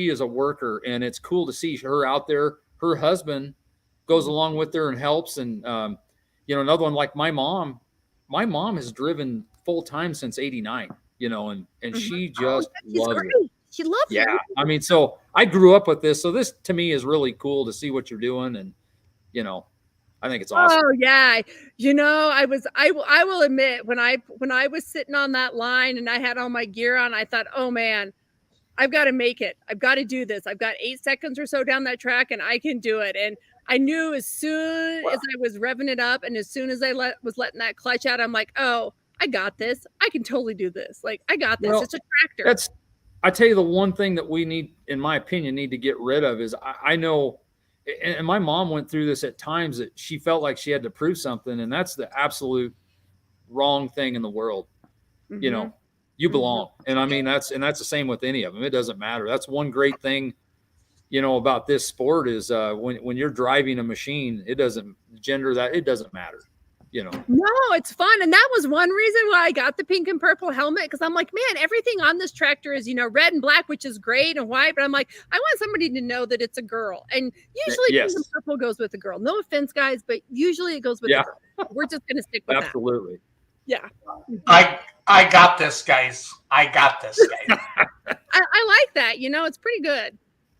is a worker, and it's cool to see her out there. Her husband goes along with her and helps. And, another one like my mom has driven full time since '89, and she just loves it. She loves it. Yeah. So I grew up with this. So this to me is really cool to see what you're doing. And, I think it's awesome. Oh yeah. I will admit, when I was sitting on that line and I had all my gear on, I thought, oh man, I've got to make it. I've got to do this. I've got 8 seconds or so down that track, and I can do it. And I knew as soon as I was revving it up, and as soon as I was letting that clutch out, I'm like, oh, I got this. I can totally do this. Like, I got this. It's a tractor. I tell you, the one thing that we need, in my opinion, need to get rid of is I know, and my mom went through this at times that she felt like she had to prove something, and that's the absolute wrong thing in the world. You know, you belong. And I mean, that's the same with any of them. It doesn't matter. That's one great thing, you know, about this sport is when you're driving a machine, it doesn't matter, you know. No, it's fun. And that was one reason why I got the pink and purple helmet, because I'm like, man, everything on this tractor is, you know, red and black, which is great, and white. But I'm like, I want somebody to know that it's a girl. And usually Yes. pink and purple goes with a girl. No offense, guys, but usually it goes with a girl. We're just going to stick with Absolutely. that. I got this, guys. I got this, guys. I like that. You know, it's pretty good.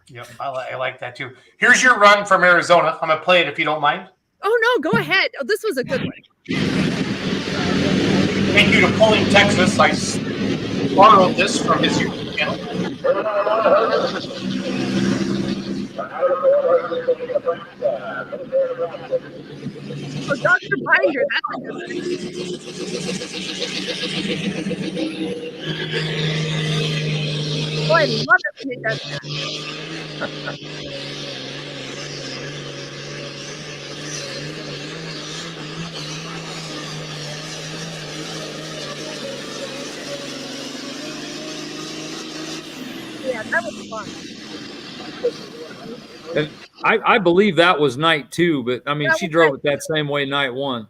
Yep, I like that too. Here's your run from Arizona. I'm going to play it if you don't mind. Oh, no, go ahead. Oh, this was a good one. Thank you to Pulling Texas. I borrowed this from his YouTube channel. Oh, Dr. Binder, that's a good one. Oh, I love it when it does that. Yeah, that was fun. And I believe that was night 2, but I mean, she drove it that same way night 1.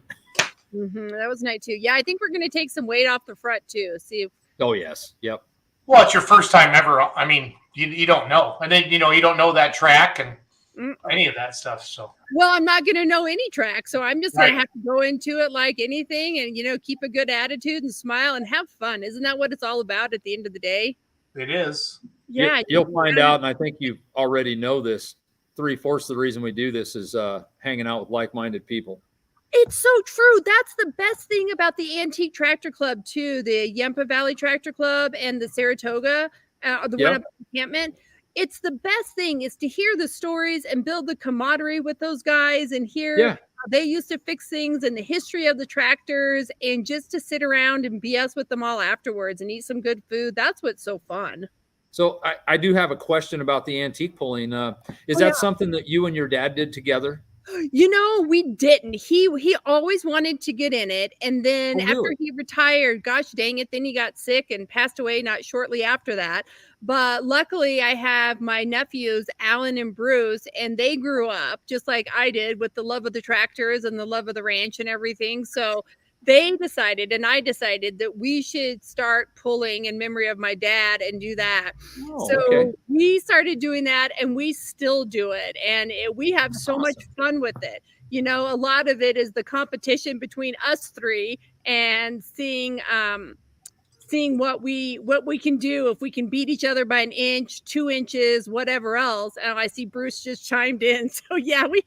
That was night 2. Yeah, I think we're going to take some weight off the front too. See if. Oh yes, yep. Well, it's your first time ever. I mean, you don't know, and then you don't know that track and any of that stuff. So. Well, I'm not going to know any track, so I'm just going to have to go into it like anything, and keep a good attitude and smile and have fun. Isn't that what it's all about at the end of the day? It is. Yeah, you'll find out, and I think you already know this. 3/4 of the reason we do this is hanging out with like-minded people. It's so true. That's the best thing about the Antique Tractor Club too. The Yampa Valley Tractor Club and the Saratoga, the one up encampment. It's the best thing is to hear the stories and build the camaraderie with those guys and hear how they used to fix things and the history of the tractors, and just to sit around and BS with them all afterwards and eat some good food. That's what's so fun. So I do have a question about the antique pulling. Is that something that you and your dad did together? We didn't. He always wanted to get in it. And then after he retired, gosh dang it, then he got sick and passed away not shortly after that. But luckily I have my nephews, Alan and Bruce, and they grew up just like I did with the love of the tractors and the love of the ranch and everything. So they decided, and I decided, that we should start pulling in memory of my dad and do that. We started doing that, and we still do it. And we have so much fun with it. A lot of it is the competition between us three and seeing what we can do, if we can beat each other by 1 inch, 2 inches, whatever else. And I see Bruce just chimed in. So yeah, we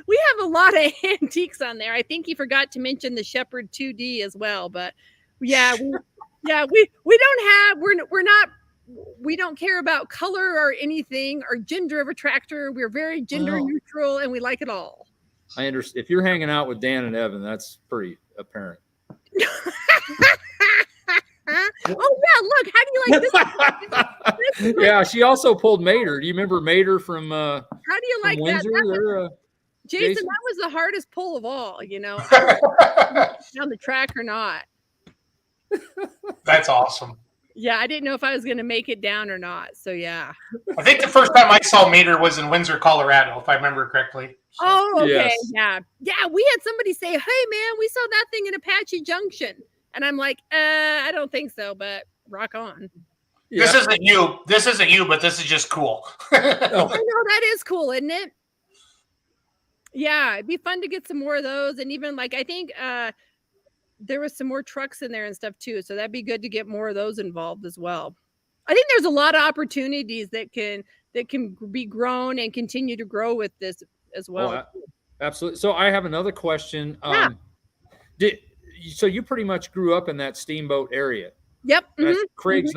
have a lot of antiques on there. I think he forgot to mention the Shepherd 2D as well. But we don't care about color or anything or gender of a tractor. We're very gender neutral, and we like it all. I understand. If you're hanging out with Dan and Evan, that's pretty apparent. Oh yeah, look, how do you like this? Yeah, she also pulled Mater. Do you remember Mater from how do you like Windsor? that? Jason, that was the hardest pull of all, on the track or not. That's awesome. Yeah, I didn't know if I was going to make it down or not. So yeah. I think the first time I saw Mater was in Windsor, Colorado, if I remember correctly. So. Oh, okay. Yes. Yeah. We had somebody say, "Hey man, we saw that thing in Apache Junction." And I'm like, I don't think so, but rock on. Yeah. This isn't you, but this is just cool. I know, that is cool, isn't it? Yeah, it'd be fun to get some more of those. And even I think there was some more trucks in there and stuff too. So that'd be good to get more of those involved as well. I think there's a lot of opportunities that can be grown and continue to grow with this as well. Oh, absolutely. So I have another question. So you pretty much grew up in that Steamboat area. Yep. Craig,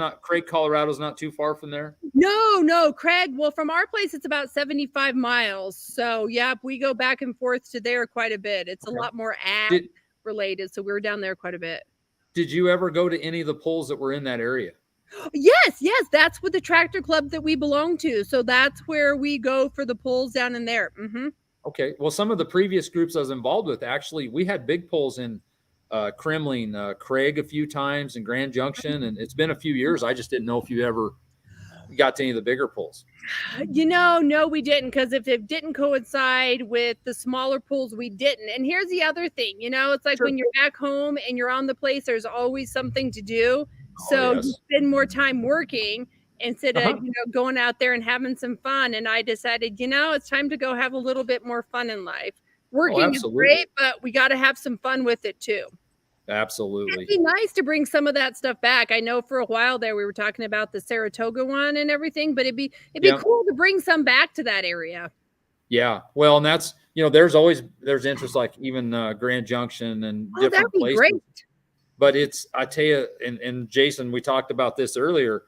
Colorado's not too far from there. No, Craig. Well, from our place, it's about 75 miles. So we go back and forth to there quite a bit. It's a lot more related. So we were down there quite a bit. Did you ever go to any of the pulls that were in that area? Yes, that's what the tractor club that we belong to. So that's where we go for the pulls down in there. Okay. Well, some of the previous groups I was involved with, actually, we had big pulls in Kremling, Craig a few times, and Grand Junction, and it's been a few years. I just didn't know if you ever got to any of the bigger pulls. No, we didn't, because if it didn't coincide with the smaller pools, we didn't. And here's the other thing, it's like when you're back home and you're on the place, there's always something to do. So you spend more time working instead of going out there and having some fun. And I decided, it's time to go have a little bit more fun in life. Working is great, but we got to have some fun with it too. Absolutely. It'd be nice to bring some of that stuff back. I know for a while there we were talking about the Saratoga one and everything, but it'd be cool to bring some back to that area. Yeah. Well, and that's, there's interest, like even Grand Junction and different places. Great. But I tell you, and Jason, we talked about this earlier.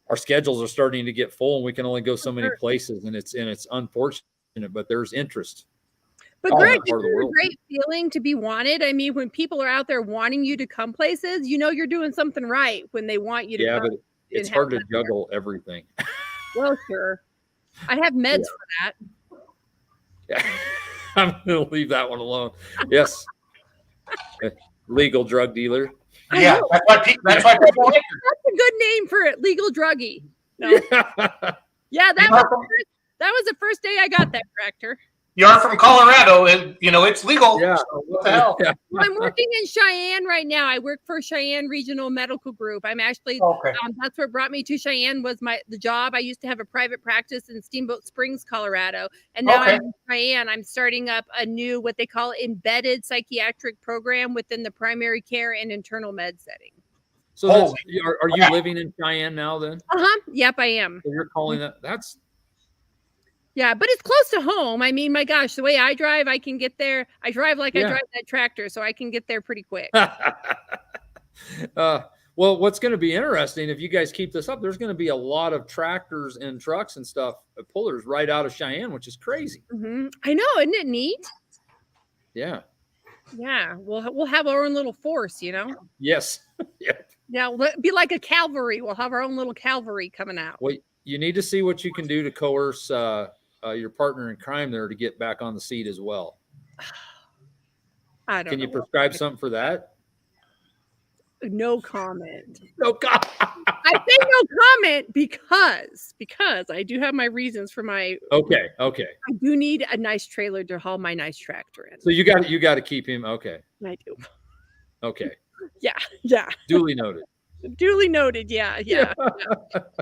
Our schedules are starting to get full and we can only go so many places, and it's unfortunate, but there's interest. But Greg, it's a great feeling to be wanted. I mean, when people are out there wanting you to come places, you're doing something right when they want you to come. Yeah, but it's hard to juggle everything. Well, sure. I have meds for that. Yeah. I'm going to leave that one alone. Yes. Legal drug dealer. Yeah, that's why people like her. That's a good name for it, legal druggie. No. Yeah, that was the first day I got that tractor. You're from Colorado, and it's legal. Yeah. So what the hell? Yeah. I'm working in Cheyenne right now. I work for Cheyenne Regional Medical Group. I'm actually that's what brought me to Cheyenne was the job. I used to have a private practice in Steamboat Springs, Colorado, and now I'm in Cheyenne. I'm starting up a new what they call embedded psychiatric program within the primary care and internal med setting. So are you living in Cheyenne now then? Yep, I am. So you're calling that's. Yeah, but it's close to home. I mean, my gosh, the way I drive, I can get there. I drive like I drive that tractor, so I can get there pretty quick. Well, what's going to be interesting, if you guys keep this up, there's going to be a lot of tractors and trucks and stuff, pullers right out of Cheyenne, which is crazy. I know, isn't it neat? Yeah. Yeah, we'll have our own little force, Yes. Yeah, we'll be like a cavalry. We'll have our own little cavalry coming out. Well, you need to see what you can do to coerce your partner in crime there to get back on the seat as well. I don't know. Can you prescribe something for that? No comment. No comment. I say no comment because I do have my reasons for my. Okay. I do need a nice trailer to haul my nice tractor in. So you got to keep him. Okay. I do. Okay. Yeah. Duly noted. Duly noted. Yeah. Yeah.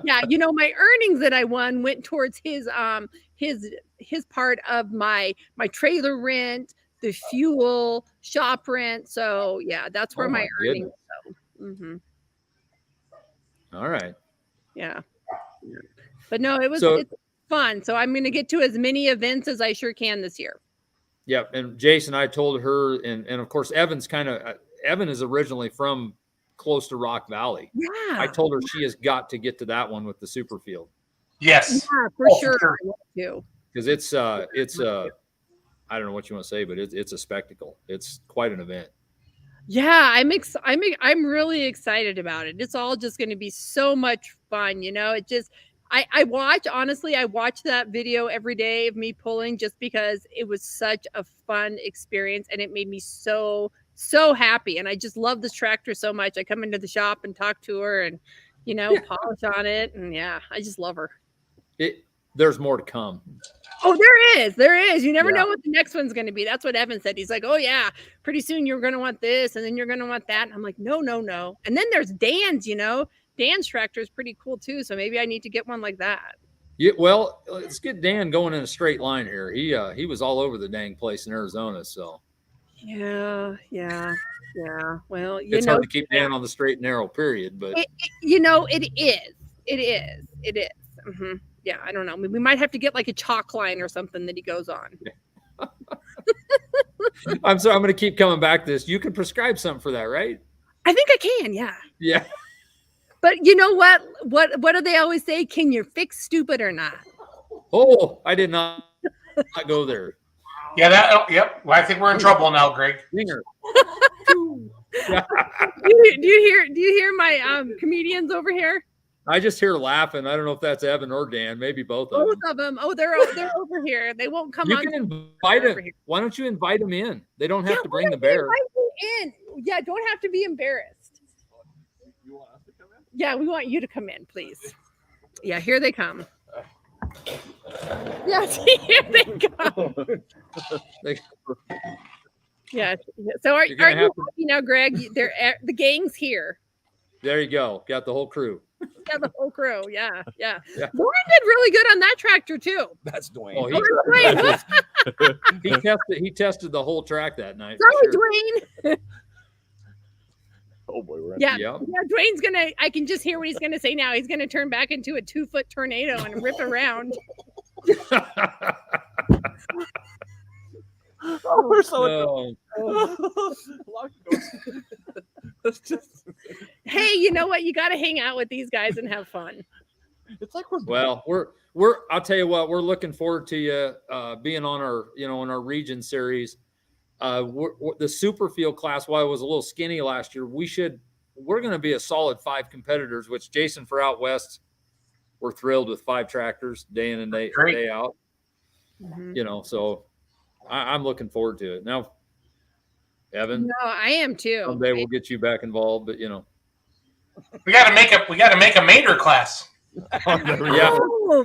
My earnings that I won went towards his part of my trailer rent, the fuel, shop rent. So yeah, that's where my earnings go. All right. Yeah. But no, it's fun. So I'm going to get to as many events as I sure can this year. Yep. And Jason, I told her, and of course, Evan is originally from close to Rock Valley. Yeah. I told her she has got to get to that one with the super field. Yes. Yeah, for sure. Because it's I don't know what you want to say, but it's a spectacle. It's quite an event. Yeah, I'm really excited about it. It's all just going to be so much fun. It just, I watch that video every day of me pulling just because it was such a fun experience and it made me so happy. And I just love this tractor so much. I come into the shop and talk to her and, polish on it. And yeah, I just love her. There's more to come. Oh, there is. You never know what the next one's going to be. That's what Evan said. He's like, oh yeah, pretty soon you're going to want this. And then you're going to want that. And I'm like, no. And then there's Dan's, Dan's tractor is pretty cool too. So maybe I need to get one like that. Yeah. Well, let's get Dan going in a straight line here. He was all over the dang place in Arizona. So. Yeah. Well, it's hard to keep Dan on the straight and narrow period, but it is. Mm-hmm. Yeah, I don't know. We might have to get like a chalk line or something that he goes on. I'm sorry. I'm going to keep coming back to this. You can prescribe something for that, right? I think I can. Yeah. Yeah. But you know what? What do they always say? Can you fix stupid or not? Oh, I did not go there. Yeah. Yep. Well, I think we're in trouble now, Greg. Do you hear my comedians over here? I just hear laughing. I don't know if that's Evan or Dan. Maybe both of them. Both of them. Oh, they're over here. They won't come You on. can invite them. Why don't you invite them in? They don't have to bring the bear. Invite them in. Yeah, don't have to be embarrassed. You want us to come in? Yeah, we want you to come in, please. Yeah, here they come. Yeah, see, here they come. Yeah. So are you happy now, Greg? They're the gang's here. There you go. Got the whole crew. Yeah, the whole crew. Yeah. Lauren did really good on that tractor too. That's Dwayne. Oh, he tested the whole track that night. Sorry, Dwayne. Oh boy, yeah, Dwayne's gonna. I can just hear what he's gonna say now. He's gonna turn back into a 2-foot tornado and rip around. We're so Hey, you know what? You got to hang out with these guys and have fun. It's like we're I'll tell you what, we're looking forward to you being on our in our region series. The super field class, while it was a little skinny last year, we're going to be a solid 5 competitors, which Jason for out west, we're thrilled with 5 tractors day in and day out. Mm-hmm. So I'm looking forward to it. Now, Evan, no, I am too. Someday we'll get you back involved, but we got to make a Mater class. Oh,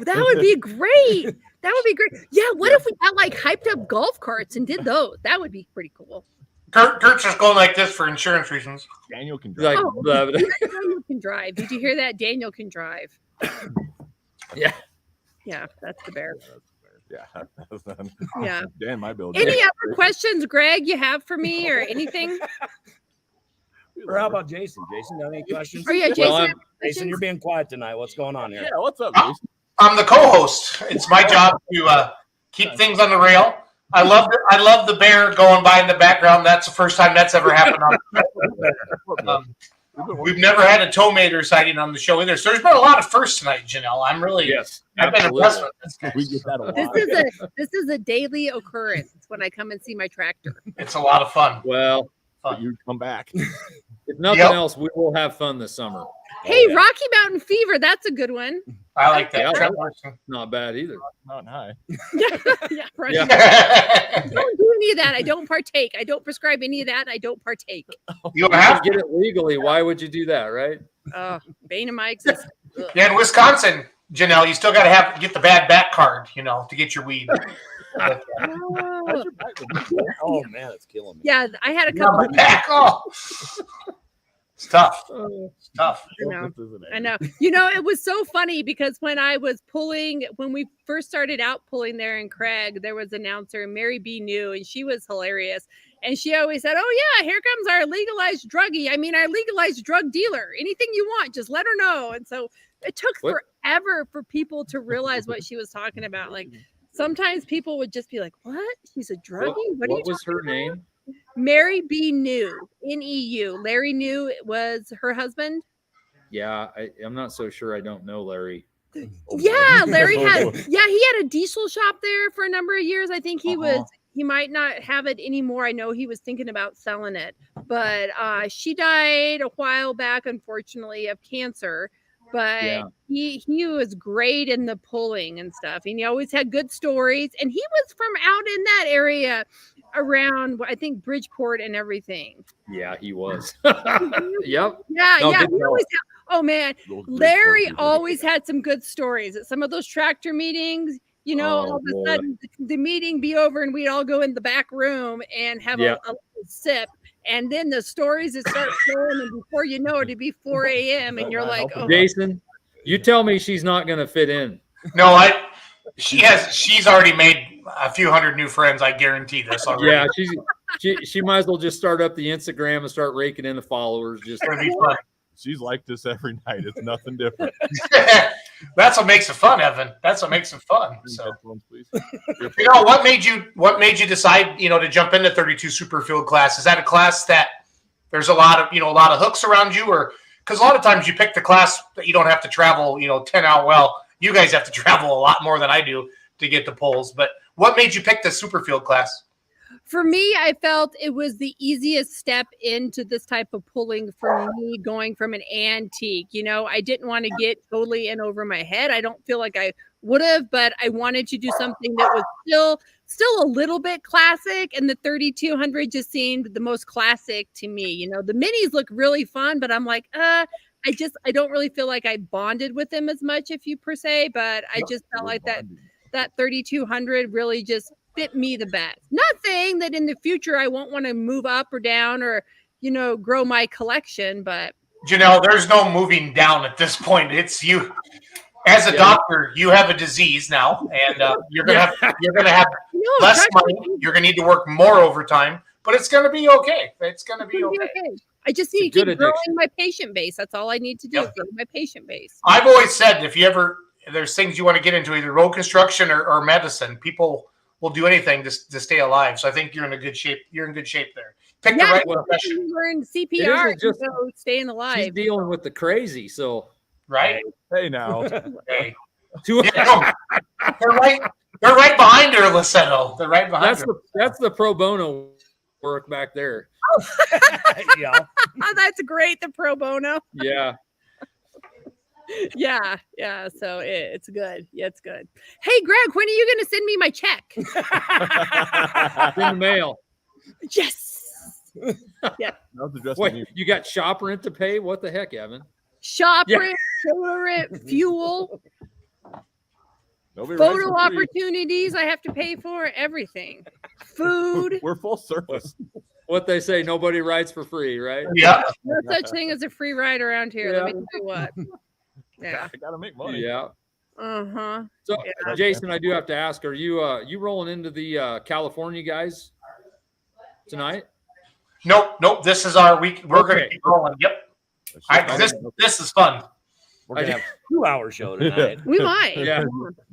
that would be great. That would be great. Yeah, what if we got like hyped up golf carts and did those? That would be pretty cool. Kurt's just going like this for insurance reasons. Daniel can drive. Daniel can drive. Did you hear that? Daniel can drive. Yeah, that's the bear. Yeah, yeah. Dan, my build. Any other questions, Greg, you have for me or anything? Or how about Jason? Jason, got any questions? Oh yeah, Jason. Jason, you're being quiet tonight. What's going on here? Yeah, what's up, Jason? I'm the co-host. It's my job to keep things on the rail. I love the bear going by in the background. That's the first time that's ever happened on. We've never had a tow mater sighting on the show either. So there's been a lot of firsts tonight, Janelle. I've been impressed with this. We get that a lot. This is a daily occurrence when I come and see my tractor. It's a lot of fun. Well, you come back. If nothing else, we will have fun this summer. Hey, Rocky Mountain Fever, that's a good one. I like that. Yeah, not bad either. Not high. Yeah, right. I don't do any of that. I don't partake. I don't prescribe any of that. I don't partake. You don't have to get it legally. Why would you do that, right? Bane of my existence. Yeah, in Wisconsin, Janelle, you still got to get the bad back card, to get your weed. Oh man, it's killing me. Yeah, I had a couple. It's tough. It's tough. I know. It was so funny because when we first started out pulling there in Craig, there was an announcer, Mary B. New, and she was hilarious. And she always said, "Oh yeah, here comes our legalized druggie. I mean, our legalized drug dealer. Anything you want, just let her know." And so it took forever for people to realize what she was talking about. Like sometimes people would just be like, "What? She's a druggie? What was her name?" Mary B. New, N-E-U. Larry New was her husband. Yeah, I'm not so sure. I don't know Larry. Yeah, Larry he had a diesel shop there for a number of years. I think he might not have it anymore. I know he was thinking about selling it, but she died a while back, unfortunately, of cancer. But he was great in the pulling and stuff. And he always had good stories. And he was from out in that area around, I think, Bridgeport and everything. Yeah, he was. Yep. Yeah. Larry always had some good stories at some of those tractor meetings. All of a sudden the meeting be over and we'd all go in the back room and have a sip. And then the stories that start flowing, and before you know it, it'd be 4 a.m. and you're like, "Oh, Jason, you tell me she's not going to fit in." No, she's already made a few hundred new friends. I guarantee this already. Yeah, she might as well just start up the Instagram and start raking in the followers. Just it'll be fun. She's like this every night. It's nothing different. That's what makes it fun, Evan. That's what makes it fun. So, what made you decide, to jump into 32 Superfield class? Is that a class that there's a lot of hooks around you, or because a lot of times you pick the class that you don't have to travel, 10 out. Well, you guys have to travel a lot more than I do to get the polls. But what made you pick the Superfield class? For me, I felt it was the easiest step into this type of pulling for me, going from an antique. I didn't want to get totally in over my head. I don't feel like I would have, but I wanted to do something that was still a little bit classic, and the 3200 just seemed the most classic to me. The minis look really fun, but I'm like, I don't really feel like I bonded with them as much, if you per se, but I just felt like that 3200 really just fit me the best. Not saying that in the future I won't want to move up or down or, grow my collection, but There's no moving down at this point. It's you. As a doctor, you have a disease now, and you're gonna have less money. You're gonna need to work more overtime, but it's gonna be okay. It's gonna be okay. I just need to keep growing my patient base. That's all I need to do. Grow my patient base. I've always said if there's things you want to get into, either road construction or medicine, people will do anything to stay alive. So I think you're in a good shape. You're in good shape there. Pick the right profession. You learn CPR to go staying alive. She's dealing with the crazy, so right. Hey now. Hey. They're right behind her, Lussetto. They're right behind her. That's the pro bono work back there. Yeah. Oh, that's great. The pro bono. Yeah. Yeah. So it's good. Yeah, it's good. Hey, Greg, when are you going to send me my check? In the mail. Yes. Yeah. Wait, you got shop rent to pay? What the heck, Evan? Shop rent, solar rent, fuel, photo opportunities I have to pay for, everything. Food. We're full service. What they say, nobody rides for free, right? Yeah. No such thing as a free ride around here. Let me tell you what. Yeah. I gotta make money. Yeah. Uh-huh. So, Jason, I do have to ask: are you rolling into the California guys tonight? Nope. This is our week. We're going to keep rolling. Yep. This is fun. We're gonna have a 2-hour show tonight. We might. Yeah.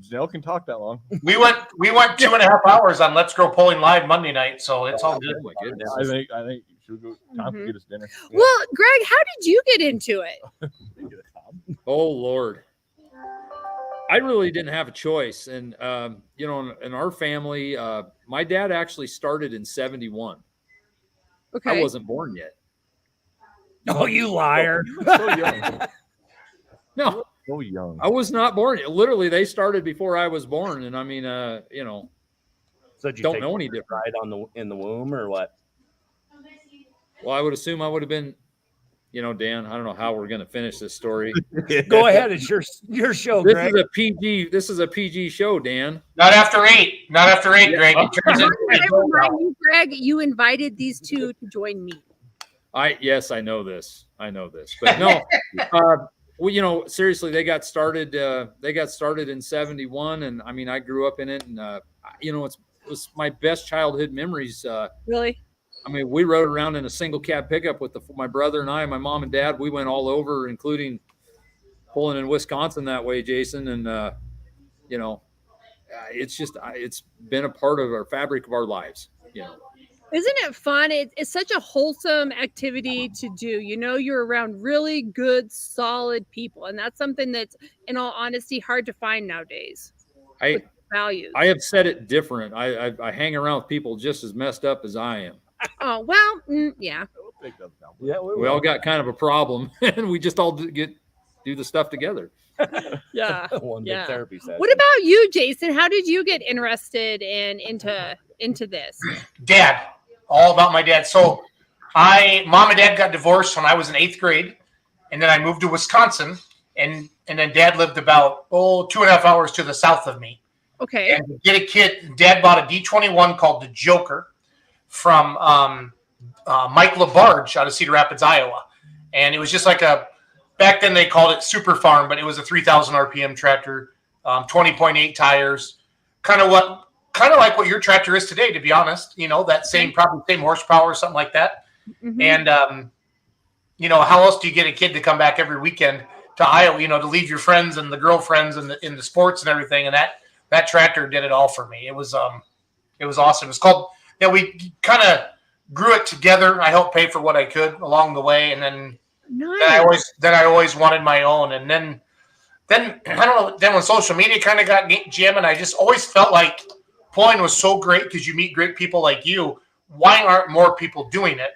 Janelle can talk that long. We went 2.5 hours on Let's Grow Polling Live Monday night, so it's all good. Oh my goodness. I think should we go time to get us dinner. Well, Greg, how did you get into it? Oh Lord. I really didn't have a choice. And in our family, my dad actually started in 71. Okay. I wasn't born yet. Oh, you liar. So young. No. So young. I was not born yet. Literally, they started before I was born. And I mean, So did you don't know any different. Right in the womb or what? Well, I would assume I would have been, Dan, I don't know how we're going to finish this story. Go ahead. It's your show, This Greg. is a PG show, Dan. Not after 8. Not after 8, Greg. It turns I into remind you, Greg, you invited these two to join me. Yes, I know this. But no, well, seriously, they got started in 71. And I mean, I grew up in it, and it was my best childhood memories. Really? I mean, we rode around in a single cab pickup with my brother and I, my mom and dad. We went all over, including pulling in Wisconsin that way, Jason. And, it's been a part of our fabric of our lives, Isn't it fun? It's such a wholesome activity to do. You're around really good, solid people. And that's something that's, in all honesty, hard to find nowadays. Values. I have said it different. I hang around with people just as messed up as I am. Oh, well, yeah. Yeah, We all got kind of a problem, and we just all do the stuff together. Yeah. One big therapy session. What about you, Jason? How did you get interested into this? Dad. All about my dad. So mom and dad got divorced when I was in 8th grade, and then I moved to Wisconsin, and then dad lived about 2.5 hours to the south of me. Okay. And to get a kid, dad bought a D21 called the Joker from Mike LaBarge out of Cedar Rapids, Iowa. And it was just like back then they called it Super Farm, but it was a 3,000 RPM tractor, 20.8 tires, kind of like what your tractor is today, to be honest. That probably same horsepower or something like that. Mm-hmm. And, how else do you get a kid to come back every weekend to Iowa, to leave your friends and the girlfriends and in the sports and everything. And that tractor did it all for me. It was awesome. It was called, we kind of grew it together. I helped pay for what I could along the way. And then, nice. I always wanted my own. And then I don't know, then when social media kind of got jamming, I just always felt like pulling was so great because you meet great people like you. Why aren't more people doing it?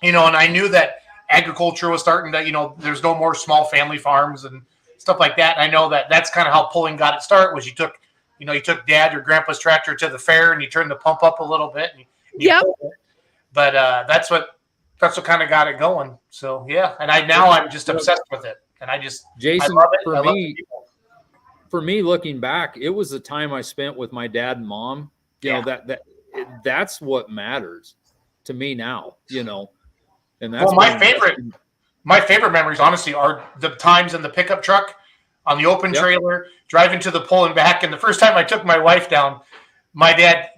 And I knew that agriculture was starting to, there's no more small family farms and stuff like that. And I know that that's kind of how pulling got its start was you took dad or grandpa's tractor to the fair and you turned the pump up a little bit. And Yep. But that's what kind of got it going. So yeah, and I'm just obsessed with it, and Jason, I love it. For me, looking back, it was the time I spent with my dad and mom. That's what matters to me now. And that's my favorite memories, honestly, are the times in the pickup truck on the open trailer, driving to the pull and back. And the first time I took my wife down, my dad,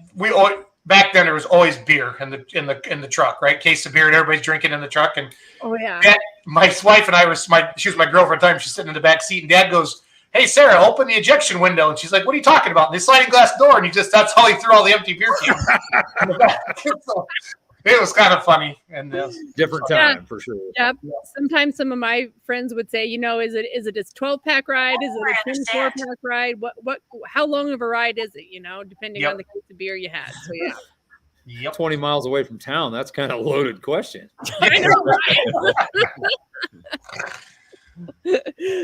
back then there was always beer in the truck, right? Case of beer, and everybody's drinking in the truck. And my wife and she was my girlfriend at the time. She's sitting in the back seat, and Dad goes, "Hey, Sarah, open the ejection window." And she's like, "What are you talking about?" And the sliding glass door, and that's how he threw all the empty beer cans in the back. So it was kind of funny and different time for sure. Yep. Sometimes some of my friends would say, is it a 12-pack ride? Is it a 24-pack ride? How long of a ride is it? Depending on the case of beer you had. So yeah. Yep. 20 miles away from town. That's kind of a loaded question. I know, right?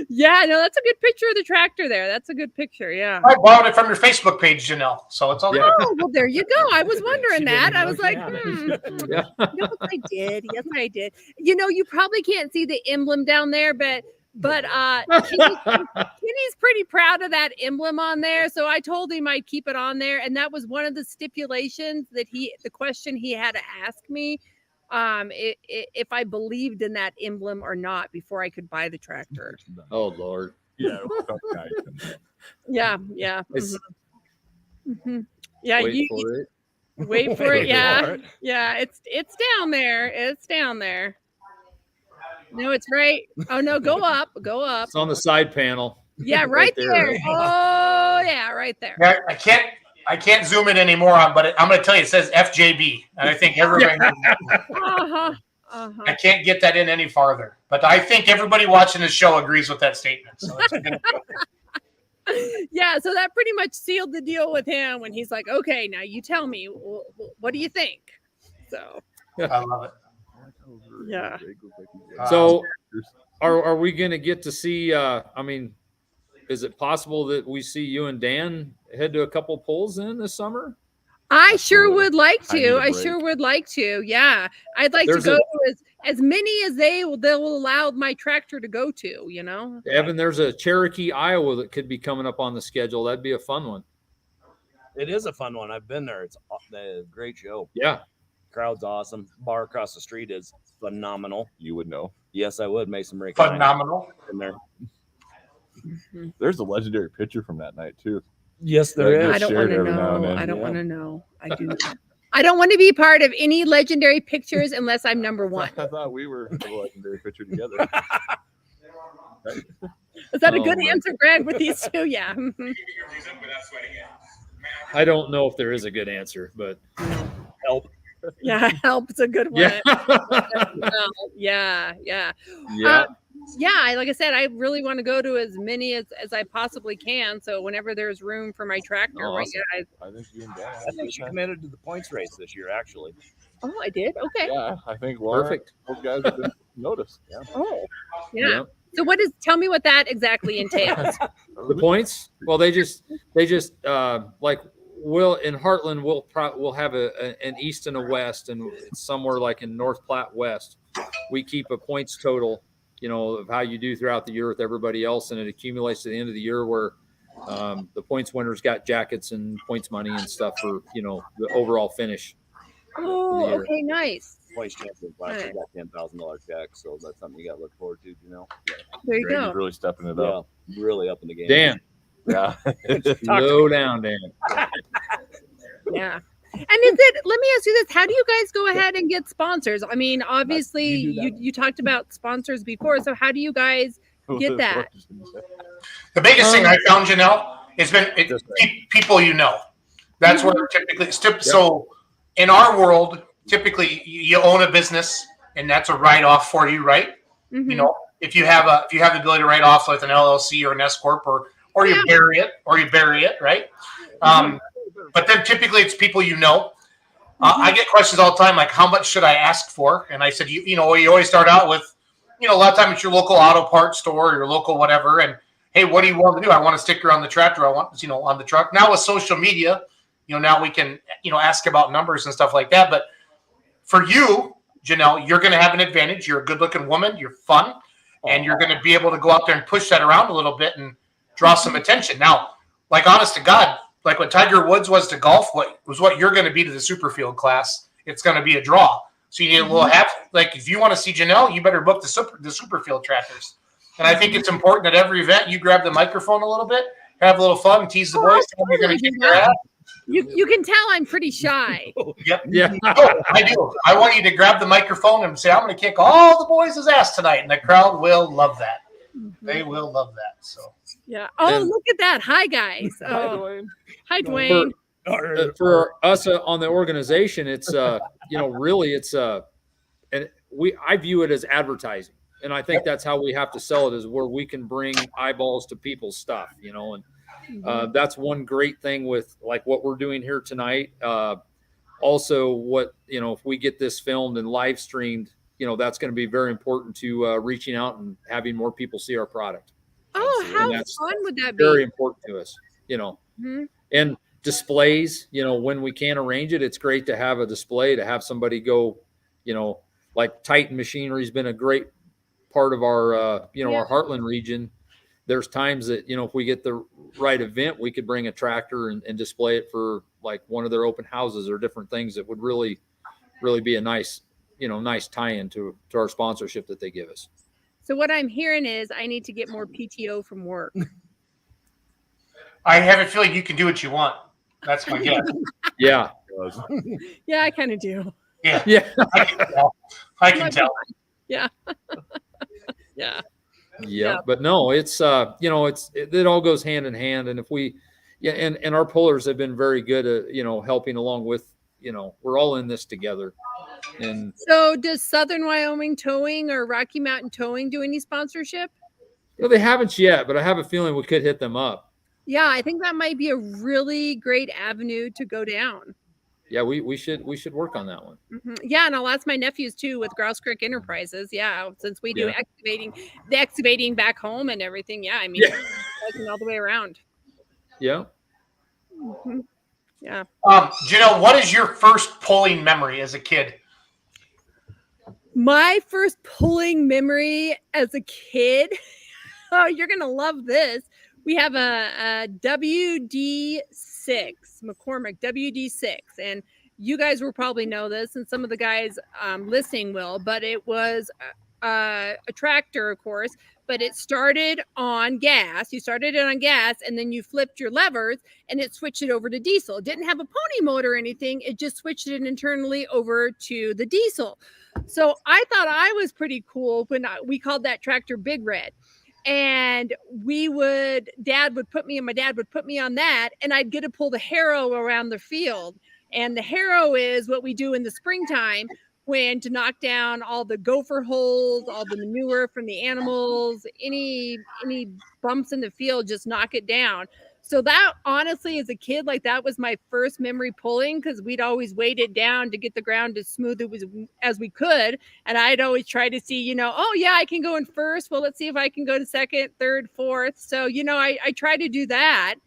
Yeah, no, that's a good picture of the tractor there. That's a good picture. Yeah. I borrowed it from your Facebook page, Janelle. So it's all good. Oh, well, there you go. I was wondering that. I was like, Yeah. Yes, I did. Yes, I did. You probably can't see the emblem down there, but Kenny's pretty proud of that emblem on there. So I told him I'd keep it on there. And that was one of the stipulations that the question he had to ask me. If I believed in that emblem or not before I could buy the tractor. Oh Lord. Yeah. Yeah. Mm-hmm. Yeah. Wait for it. Wait for it. Yeah. Yeah. It's down there. It's down there. No, it's right. Oh no, go up. It's on the side panel. Yeah, right there. Oh yeah, right there. Yeah, I can't zoom in anymore but I'm going to tell you, it says FJB, and I think everybody knows. I can't get that in any farther, but I think everybody watching this show agrees with that statement. So it's a good Yeah, so that pretty much sealed the deal with him when he's like, "Okay, now you tell me, what do you think?" So I love it. Yeah. So are we going to get to see? Is it possible that we see you and Dan head to a couple pulls in this summer? I sure would like to. Yeah. I'd like to go to as many as they'll allow my tractor to go to, Evan, there's a Cherokee, Iowa that could be coming up on the schedule. That'd be a fun one. It is a fun one. I've been there. It's a great show. Yeah. Crowd's awesome. Bar across the street is phenomenal. You would know. Yes, I would. Mason Rick. Phenomenal. In there. There's a legendary picture from that night too. Yes, there is. I don't want to know. I don't want to know. I do not. I don't want to be part of any legendary pictures unless I'm number one. I thought we were a legendary picture together. Is that a good answer, Greg, with these two? Yeah. I don't know if there is a good answer, but help. Yeah, help. It's a good one. Yeah. Yeah. Like I said, I really want to go to as many as I possibly can. So whenever there's room for my tractor, Awesome. I think you and Dan. I think she committed to the points race this year, actually. Oh, I did. Okay. Yeah, I think Perfect. Those guys have been noticed. Yeah. Oh, yeah. So tell me what that exactly entails. The points? Well, they just like in Heartland we'll have an east and a west, and somewhere like in North Platte West, we keep a points total, of how you do throughout the year with everybody else, and it accumulates to the end of the year where the points winners got jackets and points money and stuff for the overall finish. Oh, okay, nice. Points champion last year got $10,000 check, so that's something you got to look forward to. There you go. Really stepping it up. Yeah, really up in the game. Dan. Yeah. Slow down, Dan. Yeah. And let me ask you this, how do you guys go ahead and get sponsors? I mean, obviously you talked about sponsors before, so how do you get that? The biggest thing I found, Janelle, has been people That's where typically so in our world, typically you own a business and that's a write-off for you, right? Mm-hmm. If you have the ability to write off with an LLC or an S corp or you bury it, right? but then typically it's people you know. I get questions all the time, like, how much should I ask for? And I said, you always start out with, a lot of times it's your local auto parts store, or your local whatever. And hey, what do you want to do? I want a sticker on the tractor. I want, on the truck. Now with social media, now we can, ask about numbers and stuff like that. But for you, Janelle, you're going to have an advantage. You're a good looking woman. You're fun. And you're going to be able to go out there and push that around a little bit and draw some attention. Now, like, honest to God, like what Tiger Woods was to golf, what you're going to be to the Superfield class. It's going to be a draw. So you need a little like, if you want to see Janelle, you better book the Superfield tractors. And I think it's important that every event you grab the microphone a little bit, have a little fun, and tease the boys. You're going to kick their ass. You can tell I'm pretty shy. Yep. Yeah. No, I do. I want you to grab the microphone and say, I'm going to kick all the boys' ass tonight. And the crowd will love that. They will love that. So. Yeah. Oh, look at that. Hi, guys. Oh. Hi, Dwayne. For us on the organization, it's really it's and I view it as advertising, and I think that's how we have to sell it, is where we can bring eyeballs to people's stuff, and that's one great thing with like what we're doing here tonight. Also, what if we get this filmed and live streamed, that's going to be very important to reaching out and having more people see our product. Oh, how fun would that be? Very important to us, and displays, when we can arrange it, it's great to have a display, to have somebody go, like Titan Machinery has been a great part of our, our Heartland region. There's times that, if we get the right event, we could bring a tractor and display it for like one of their open houses or different things that would really, really be a nice, nice tie-in to our sponsorship that they give us. So what I'm hearing is I need to get more PTO from work. I have a feeling you can do what you want. That's my guess. Yeah. Yeah, I kind of do. Yeah. Yeah. I can tell. Yeah. Yeah. Yeah. But no, it's, it all goes hand in hand. And if we, and our pullers have been very good at, helping along with, we're all in this together. And so does Southern Wyoming Towing or Rocky Mountain Towing do any sponsorship? They haven't yet, but I have a feeling we could hit them up. Yeah, I think that might be a really great avenue to go down. Yeah, we should work on that one. Yeah, and I'll ask my nephews too with Grouse Creek Enterprises. Yeah, since we do the excavating back home and everything. Yeah, I mean, all the way around. Yeah. Yeah. Janelle, what is your first pulling memory as a kid? My first pulling memory as a kid. Oh, you're gonna love this. We have a WD6, McCormick WD6, and you guys will probably know this, and some of the guys listening will, but it was a tractor, of course, but it started on gas. You started it on gas, and then you flipped your levers, and it switched it over to diesel. It didn't have a pony motor or anything. It just switched it internally over to the diesel. So I thought I was pretty cool when we called that tractor Big Red. And my dad would put me on that, and I'd get to pull the harrow around the field. And the harrow is what we do in the springtime to knock down all the gopher holes, all the manure from the animals, any bumps in the field, just knock it down. So that honestly, as a kid, like that was my first memory pulling, because we'd always weight it down to get the ground as smooth as we could. And I'd always try to see, oh yeah, I can go in first. Well, let's see if I can go to second, third, fourth. So, I try to do that.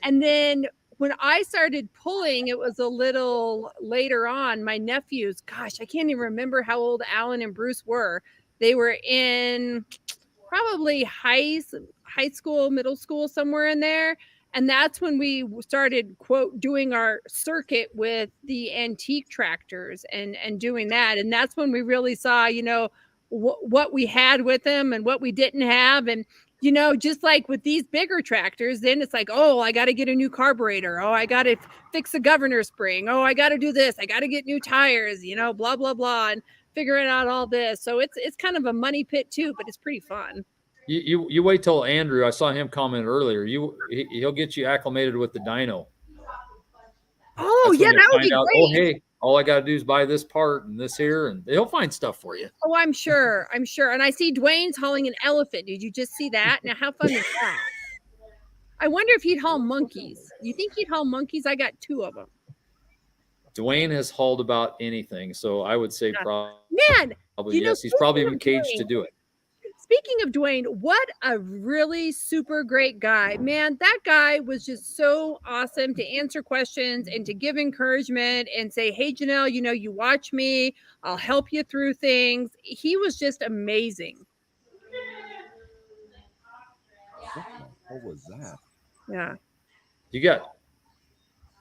And then when I started pulling, it was a little later on. My nephews, gosh, I can't even remember how old Alan and Bruce were. They were in probably high school, middle school, somewhere in there. And that's when we started, quote, doing our circuit with the antique tractors and doing that. And that's when we really saw, what we had with them and what we didn't have. And, just like with these bigger tractors, then it's like, oh, I got to get a new carburetor. Oh, I got to fix a governor spring. Oh, I got to do this. I got to get new tires, blah, blah, blah, and figuring out all this. So it's kind of a money pit too, but it's pretty fun. You wait till Andrew. I saw him comment earlier. He'll get you acclimated with the dyno. Oh yeah, that would be great. Oh hey, all I got to do is buy this part and this here, and he'll find stuff for you. Oh, I'm sure. And I see Dwayne's hauling an elephant. Did you just see that? Now, how fun is that? I wonder if he'd haul monkeys. You think he'd haul monkeys? I got 2 of them. Dwayne has hauled about anything, so I would say probably Man, yes. He's probably even caged to do it. speaking of Dwayne, what a really super great guy. Man, that guy was just so awesome to answer questions and to give encouragement and say, hey, Janelle, you watch me. I'll help you through things. He was just amazing. What was that? Yeah. You got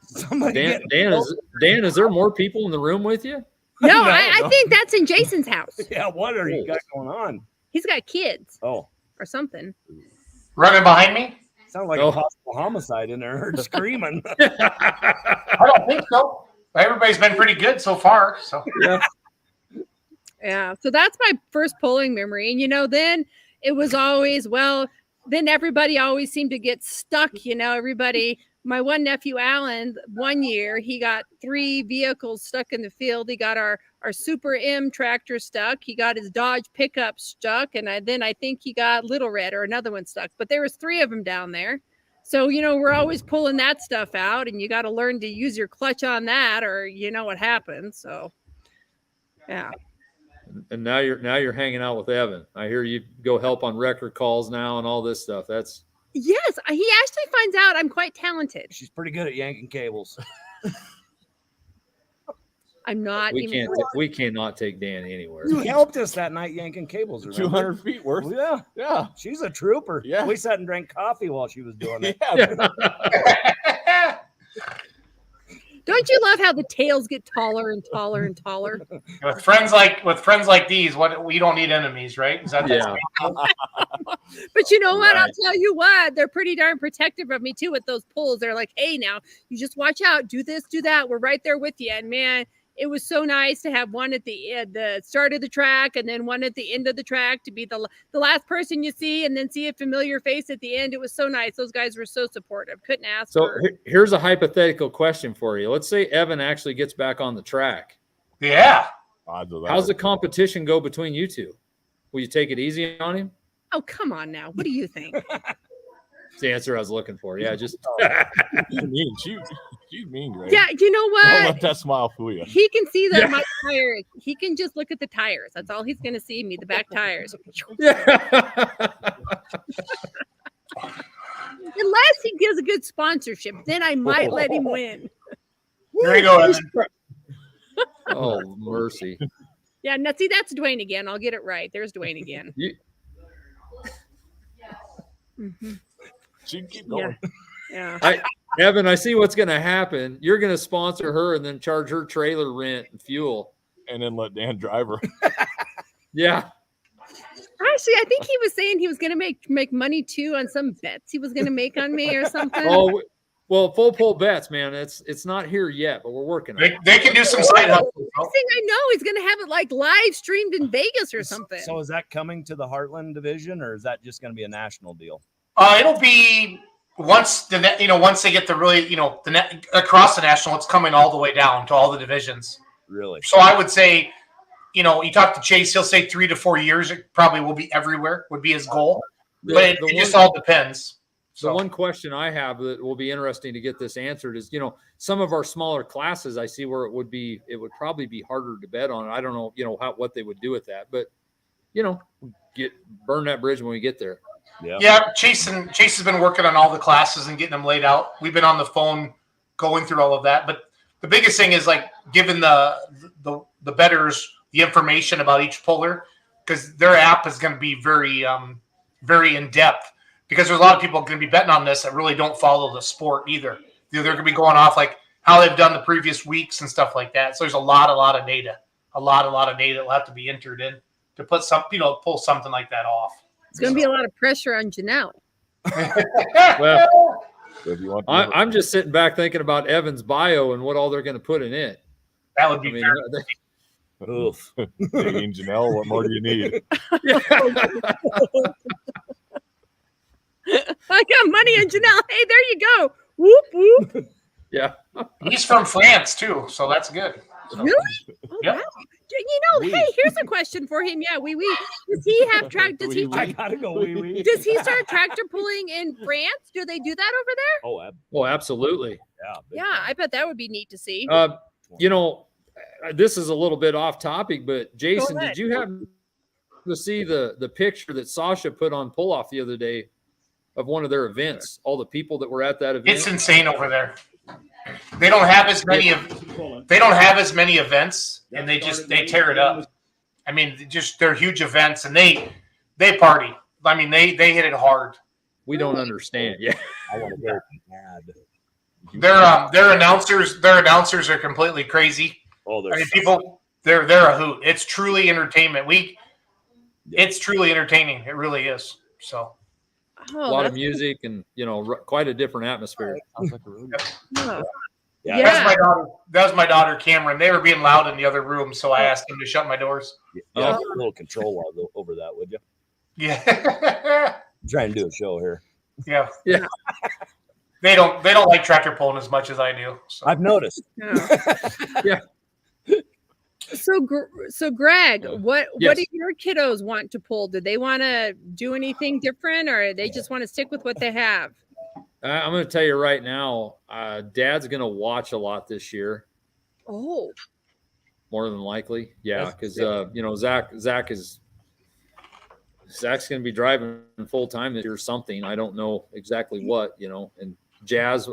Somebody Dan, is there more people in the room with you? No, I think that's in Jason's house. Yeah, what are you got going on? He's got kids Oh, or something. Running behind me? sounds like a possible homicide in there. Screaming. I don't think so. Everybody's been pretty good so far. So Yeah. So that's my first polling memory. And, then it was always, then everybody always seemed to get stuck. Everybody, my one nephew, Alan, one year, he got 3 vehicles stuck in the field. He got our Super M tractor stuck. He got his Dodge pickup stuck. And then I think he got Little Red or another one stuck. But there was 3 of them down there. So, we're always pulling that stuff out. And you got to learn to use your clutch on that or what happens. So, yeah. And now you're hanging out with Evan. I hear you go help on record calls now and all this stuff. That's Yes, he actually finds out I'm quite talented. She's pretty good at yanking cables. I'm not. We cannot take Dan anywhere. You helped us that night yanking cables. 200 feet worth. Well, yeah. Yeah. She's a trooper. Yeah. We sat and drank coffee while she was doing it. Yeah. Don't you love how the tails get taller and taller and taller? with friends like these, we don't need enemies, right? Is that Yeah. But you know what? Right. I'll tell you what. They're pretty darn protective of me too with those pulls. They're like, hey, now you just watch out. Do this, do that. We're right there with you. And man, it was so nice to have one at the start of the track and then one at the end of the track to be the last person you see and then see a familiar face at the end. It was so nice. Those guys were so supportive. Couldn't ask for. Here's a hypothetical question for you. Let's say Evan actually gets back on the track. Yeah. How's the competition go between you two? Will you take it easy on him? Oh, come on now. What do you think? That's the answer I was looking for. Yeah, just She's mean, Greg. Yeah, you know what? Don't let that smile fool you. He can see that my tires. He can just look at the tires. That's all he's going to see. Me, the back tires. Unless he gives a good sponsorship, then I might let him win. There you go, Evan. Oh, mercy. Yeah, now see, that's Dwayne again. I'll get it right. There's Dwayne again. She can keep going. Yeah. Evan, I see what's going to happen. You're going to sponsor her and then charge her trailer rent and fuel. And then let Dan drive her. Yeah. Actually, I think he was saying he was going to make money too on some bets he was going to make on me or something. Oh, well, full pull bets, man. It's not here yet, but we're working on it. They can do some side hustles. Next thing I know, he's going to have it like live streamed in Vegas or something. So is that coming to the Heartland division or is that just going to be a national deal? It'll be once they get the really, across the national, it's coming all the way down to all the divisions. Really? So I would say, you talk to Chase, he'll say 3 to 4 years. It probably will be everywhere, would be his goal. But it just all depends. So one question I have that will be interesting to get this answered is, some of our smaller classes I see where it would probably be harder to bet on. I don't know, what they would do with that, but burn that bridge when we get there. Yeah. Chase has been working on all the classes and getting them laid out. We've been on the phone going through all of that. But the biggest thing is like giving the bettors the information about each puller, because their app is going to be very, very in depth, because there's a lot of people going to be betting on this that really don't follow the sport either. They're going to be going off like how they've done the previous weeks and stuff like that. So there's a lot of data, a lot of data that will have to be entered in to put pull something like that off. It's going to be a lot of pressure on Janelle. Well, If you want I'm just sitting back thinking about Evan's bio and what all they're going to put in it. That would be Oof. Digging Janelle, what more do you need? I got money on Janelle. Hey, there you go. Whoop, whoop. Yeah. He's from France too, so that's good. So, Really? Oh, Yep. wow. Hey, here's a question for him. Yeah, does he have I gotta go. Wee. does he start tractor pulling in France? Do they do that over there? Oh, Well, absolutely. yeah. Yeah, I bet that would be neat to see. This is a little bit off topic, but Jason, ahead. did you happen to see the picture that Sasha put on Pull Off the other day of one of their events? All the people that were at that event. It's insane over there. They don't have as many events, and they tear it up. I mean, they're huge events, and they party. I mean, they hit it hard. We don't understand. Yeah. I want to go mad. Their announcers are completely crazy. Oh, I mean, people, they're a hoot. It's truly entertainment. It's truly entertaining. It really is. So a lot of music and quite a different atmosphere. Sounds like a really Yeah. That was my daughter Cameron. They were being loud in the other room, so I asked them to shut my doors. a little control over that, would you? Yeah. I'm trying to do a show here. Yeah. They don't like tractor pulling as much as I do. So. I've noticed. Yeah. So Greg, what do your kiddos want to pull? Do they want to do anything different, or they just want to stick with what they have? I'm going to tell you right now, Dad's going to watch a lot this year. Oh, more than likely, yeah, because Zach's going to be driving full time this year or something. I don't know exactly what, and Jazz,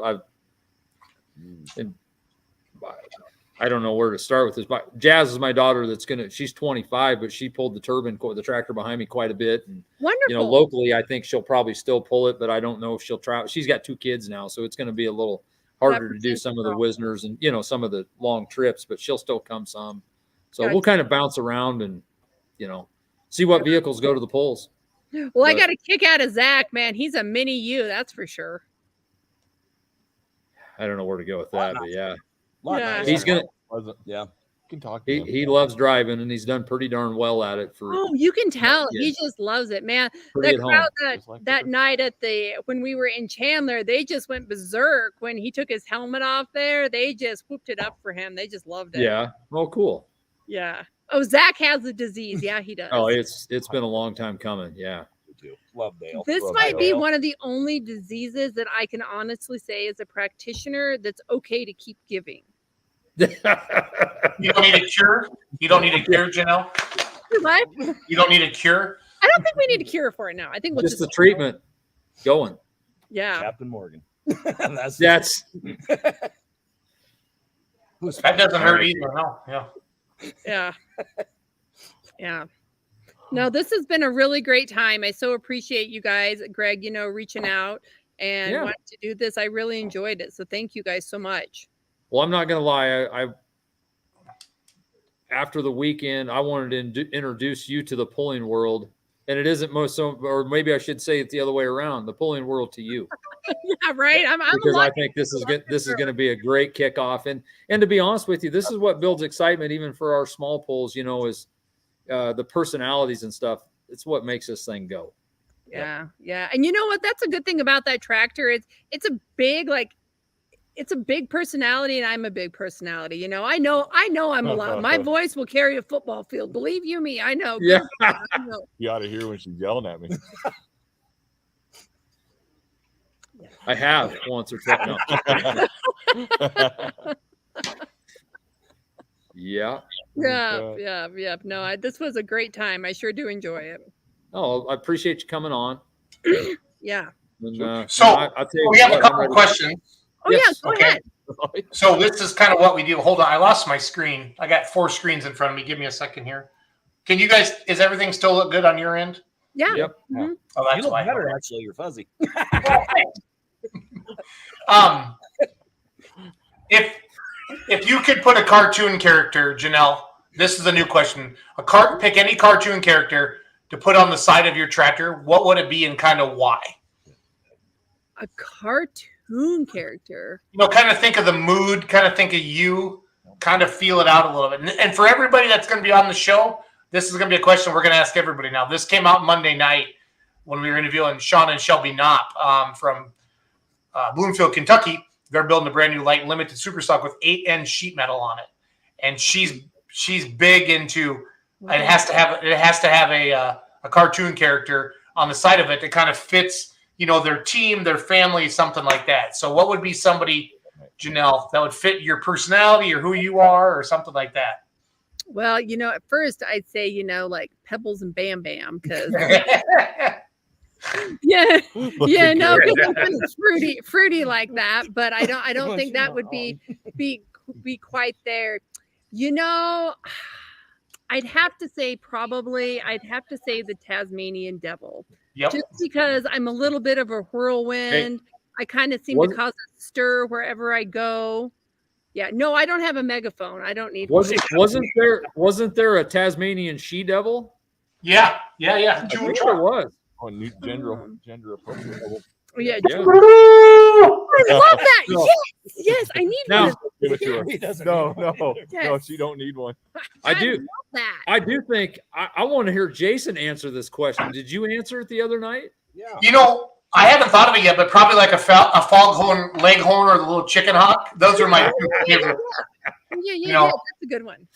I don't know where to start with this, but Jazz is my daughter she's 25, but she pulled the tractor behind me quite a bit. And, wonderful. Locally, I think she'll probably still pull it, but I don't know if she'll try. She's got 2 kids now, so it's going to be a little harder to do some of the Wisners and, some of the long trips, but she'll still come some. So we'll kind of bounce around and, see what vehicles go to the polls. Well, I got a kick out of Zach, man. He's a mini you, that's for sure. I don't know where to go with that, but yeah. Yeah. He's going to, you can talk to him. He loves driving, and he's done pretty darn well at it you can tell he just loves it, man. The crowd that night when we were in Chandler, they just went berserk when he took his helmet off there. They just whooped it up for him. They just loved it. Yeah. Oh, cool. Yeah. Oh, Zach has the disease. Yeah, he does. Oh, it's been a long time coming. Yeah. Love Dale. This might be one of the only diseases that I can honestly say as a practitioner that's okay to keep giving. You don't need a cure? You don't need a cure, Janelle? What? You don't need a cure? I don't think we need a cure for it now. I think we'll just the treatment going. Yeah. Captain Morgan. That's that doesn't hurt either. No. Yeah. Yeah. No, this has been a really great time. I so appreciate you guys, Greg, reaching out and wanting to do this. I really enjoyed it. So thank you guys so much. Well, I'm not going to lie. I after the weekend, I wanted to introduce you to the pulling world, and it isn't or maybe I should say it the other way around, the pulling world to you. Yeah, right. Because I think this is good. This is going to be a great kickoff, and to be honest with you, this is what builds excitement even for our small pulls. Is the personalities and stuff. It's what makes this thing go. Yeah. And you know what? That's a good thing about that tractor. It's a big personality, and I'm a big personality. I know I'm a lot. My voice will carry a football field. Believe you me, I know. Yeah. I know. You ought to hear when she's yelling at me. I have once or twice. No. Yeah. No, this was a great time. I sure do enjoy it. Oh, I appreciate you coming on. Yeah. And, we have a couple of questions. Oh, yes. Go ahead. So this is kind of what we do. Hold on. I lost my screen. I got 4 screens in front of me. Give me a second here. Can you guys, is everything still look good on your end? Yeah. Yep. Mm-hmm. Oh, that's you look why. better, actually. You're fuzzy. If you could put a cartoon character, Janelle, this is a new question. Pick any cartoon character to put on the side of your tractor. What would it be and kind of why? A cartoon character. Kind of think of the mood, kind of think of you, kind of feel it out a little bit. And for everybody that's going to be on the show, this is going to be a question we're going to ask everybody now. This came out Monday night when we were interviewing Sean and Shelby Knopp from Bloomfield, Kentucky. They're building a brand new light limited super stock with 8N sheet metal on it. And she's she's big into. It has to have a cartoon character on the side of it that kind of fits, their team, their family, something like that. So what would be somebody, Janelle, that would fit your personality or who you are or something like that? Well, at first I'd say, like Pebbles and Bam Bam, because yeah, no, because it's fruity like that. But I don't think that would be quite there. I'd have to say the Tasmanian Devil. Yep. Just because I'm a little bit of a whirlwind. I kind of seem to cause a stir wherever I go. Yeah, no, I don't have a megaphone. I don't need Wasn't there a Tasmanian she-devil? Yeah. I think there was. Oh, new gender appropriate. Oh, yeah. Yeah. I love that. Yes, I need Now, one. Give it to her. No, Yes. she don't need one. I do. love that. I do think I want to hear Jason answer this question. Did you answer it the other night? Yeah. I haven't thought of it yet, but probably like a foghorn, leghorn, or the little chicken hawk. Those are my favorite. Yeah, that's a good one.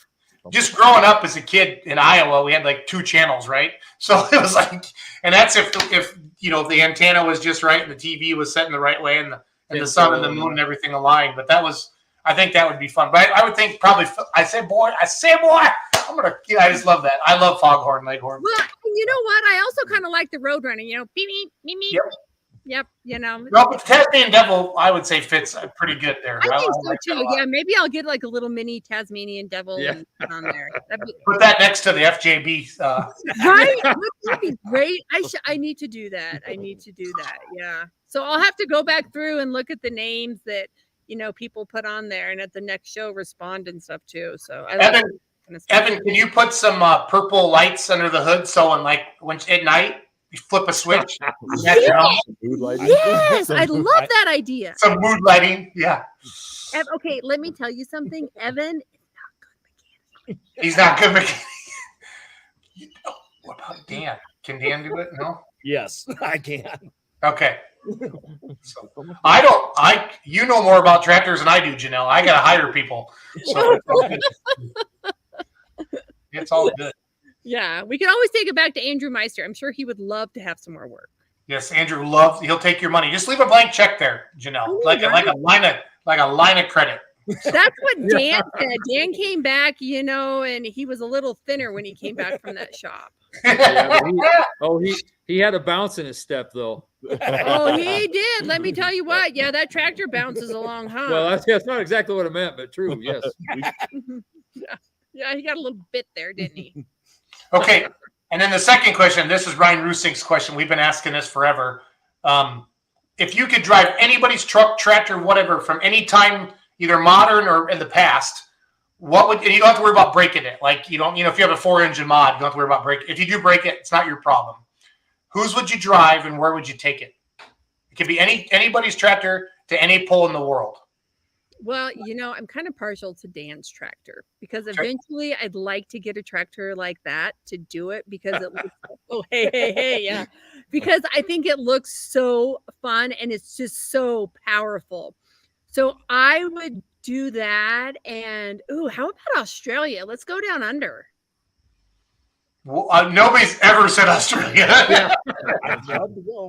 Just growing up as a kid in Iowa, we had like 2 channels, right? So it was like, and that's if the antenna was just right and the TV was set in the right way and the sun and the moon and everything aligned. But I think that would be fun. But I would think probably, I say boy. I just love that. I love foghorn, leghorn. Well, you know what? I also kind of like the road running. Beep, beep, beep. Yep. Well, but the Tasmanian Devil, I would say, fits pretty good there. I think so like too. Yeah, maybe I'll get like a little mini Tasmanian Devil and put on there. Put that next to the FJB. Right? That'd be great. I need to do that. Yeah. So I'll have to go back through and look at the names that people put on there, and at the next show respond and stuff too. So Evan, can you put some purple lights under the hood so when at night you flip a switch? Yes, I love that idea. Some mood lighting, yeah. Okay, let me tell you something. Evan is He's not good mechanic. What about Dan? Can Dan do it? No. Yes, I can. Okay. So, you know more about tractors than I do, Janelle. I gotta hire people. So it's all good. Yeah, we can always take it back to Andrew Meister. I'm sure he would love to have some more work. Yes, Andrew he'll take your money. Just leave a blank check there, Janelle. Ooh, like a line of credit. That's what Dan said. Dan came back, and he was a little thinner when he came back from that shop. He had a bounce in his step though. Oh, he did. Let me tell you what. Yeah, that tractor bounces along, huh? Well, that's not exactly what I meant, but true. Yes. Yeah, he got a little bit there, didn't he? Okay, and then the second question. This is Ryan Rusink's question. We've been asking this forever. If you could drive anybody's truck, tractor, whatever, from any time, either modern or in the past, and you don't have to worry about breaking it. Like if you have a 4-engine mod, you don't have to worry about breaking. If you do break it, it's not your problem. Whose would you drive and where would you take it? It could be anybody's tractor to any pole in the world. Well, I'm kind of partial to Dan's tractor because eventually I'd like to get a tractor like that to do it because it looks hey, yeah. Because I think it looks so fun and it's just so powerful. So I would do that. And how about Australia? Let's go down under. Well, nobody's ever said Australia. Yeah. As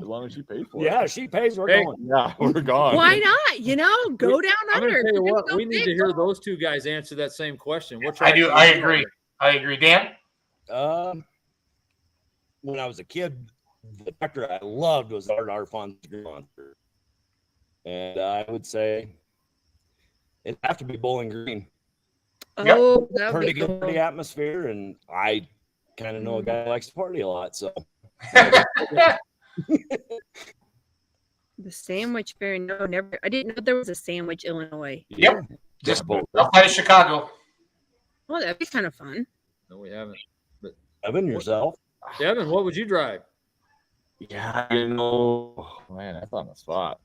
long as she pays for it. Yeah, she pays. We're going. Yeah, we're gone. Why not? Go down I'm under. Tell you what, we need to hear those two guys answer that same question. I do. I agree. Dan? When I was a kid, the tractor I loved was our Fonz Monster. And I would say it'd have to be Bowling Green. Oh, yep. Pretty good for the atmosphere, and I kind of know a guy who likes to party a lot, so. The Sandwich Fair, no, never. I didn't know there was a Sandwich, Illinois. Yep, just outside of Chicago. Well, that'd be kind of fun. No, we haven't. But Evan, yourself. Evan, what would you drive? Yeah, man, that's on the spot.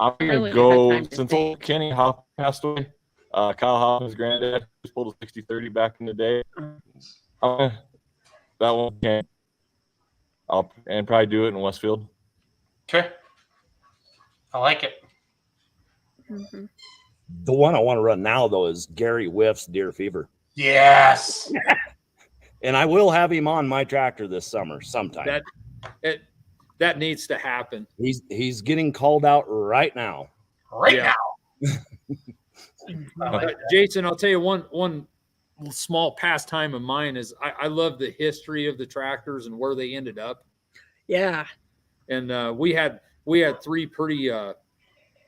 I'm gonna go since old Kenny Hoff passed away. Kyle Hoffman's granddad just pulled a 60-30 back in the day. That one can't. I'll probably do it in Westfield. Okay, I like it. Mm-hmm. The one I want to run now though is Gary Whiff's Deer Fever. Yes. And I will have him on my tractor this summer sometime. That needs to happen. He's getting called out right now. Right now. Jason, I'll tell you one small pastime of mine is I love the history of the tractors and where they ended up. Yeah. And we had 3 pretty